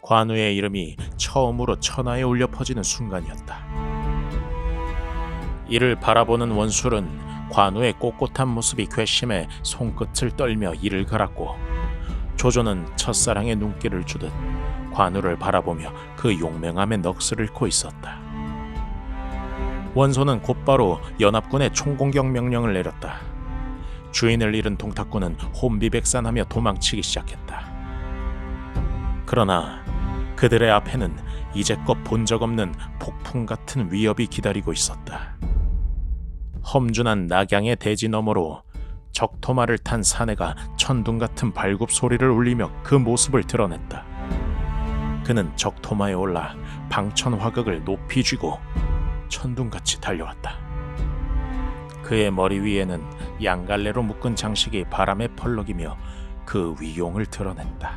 관우의 이름이 처음으로 천하에 울려 퍼지는 순간이었다. 이를 바라보는 원술은 관우의 꼿꼿한 모습이 괘씸해 손끝을 떨며 이를 갈았고, 조조는 첫사랑의 눈길을 주듯 관우를 바라보며 그 용맹함에 넋을 잃고 있었다. 원소는 곧바로 연합군에 총공격 명령을 내렸다. 주인을 잃은 동탁군은 혼비백산하며 도망치기 시작했다. 그러나 그들의 앞에는 이제껏 본 적 없는 폭풍 같은 위협이 기다리고 있었다. 험준한 낙양의 대지 너머로 적토마를 탄 사내가 천둥 같은 발굽 소리를 울리며 그 모습을 드러냈다. 그는 적토마에 올라 방천 화극을 높이 쥐고 천둥같이 달려왔다. 그의 머리 위에는 양갈래로 묶은 장식이 바람에 펄럭이며 그 위용을 드러냈다.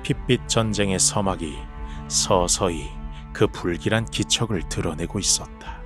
핏빛 전쟁의 서막이 서서히 그 불길한 기척을 드러내고 있었다.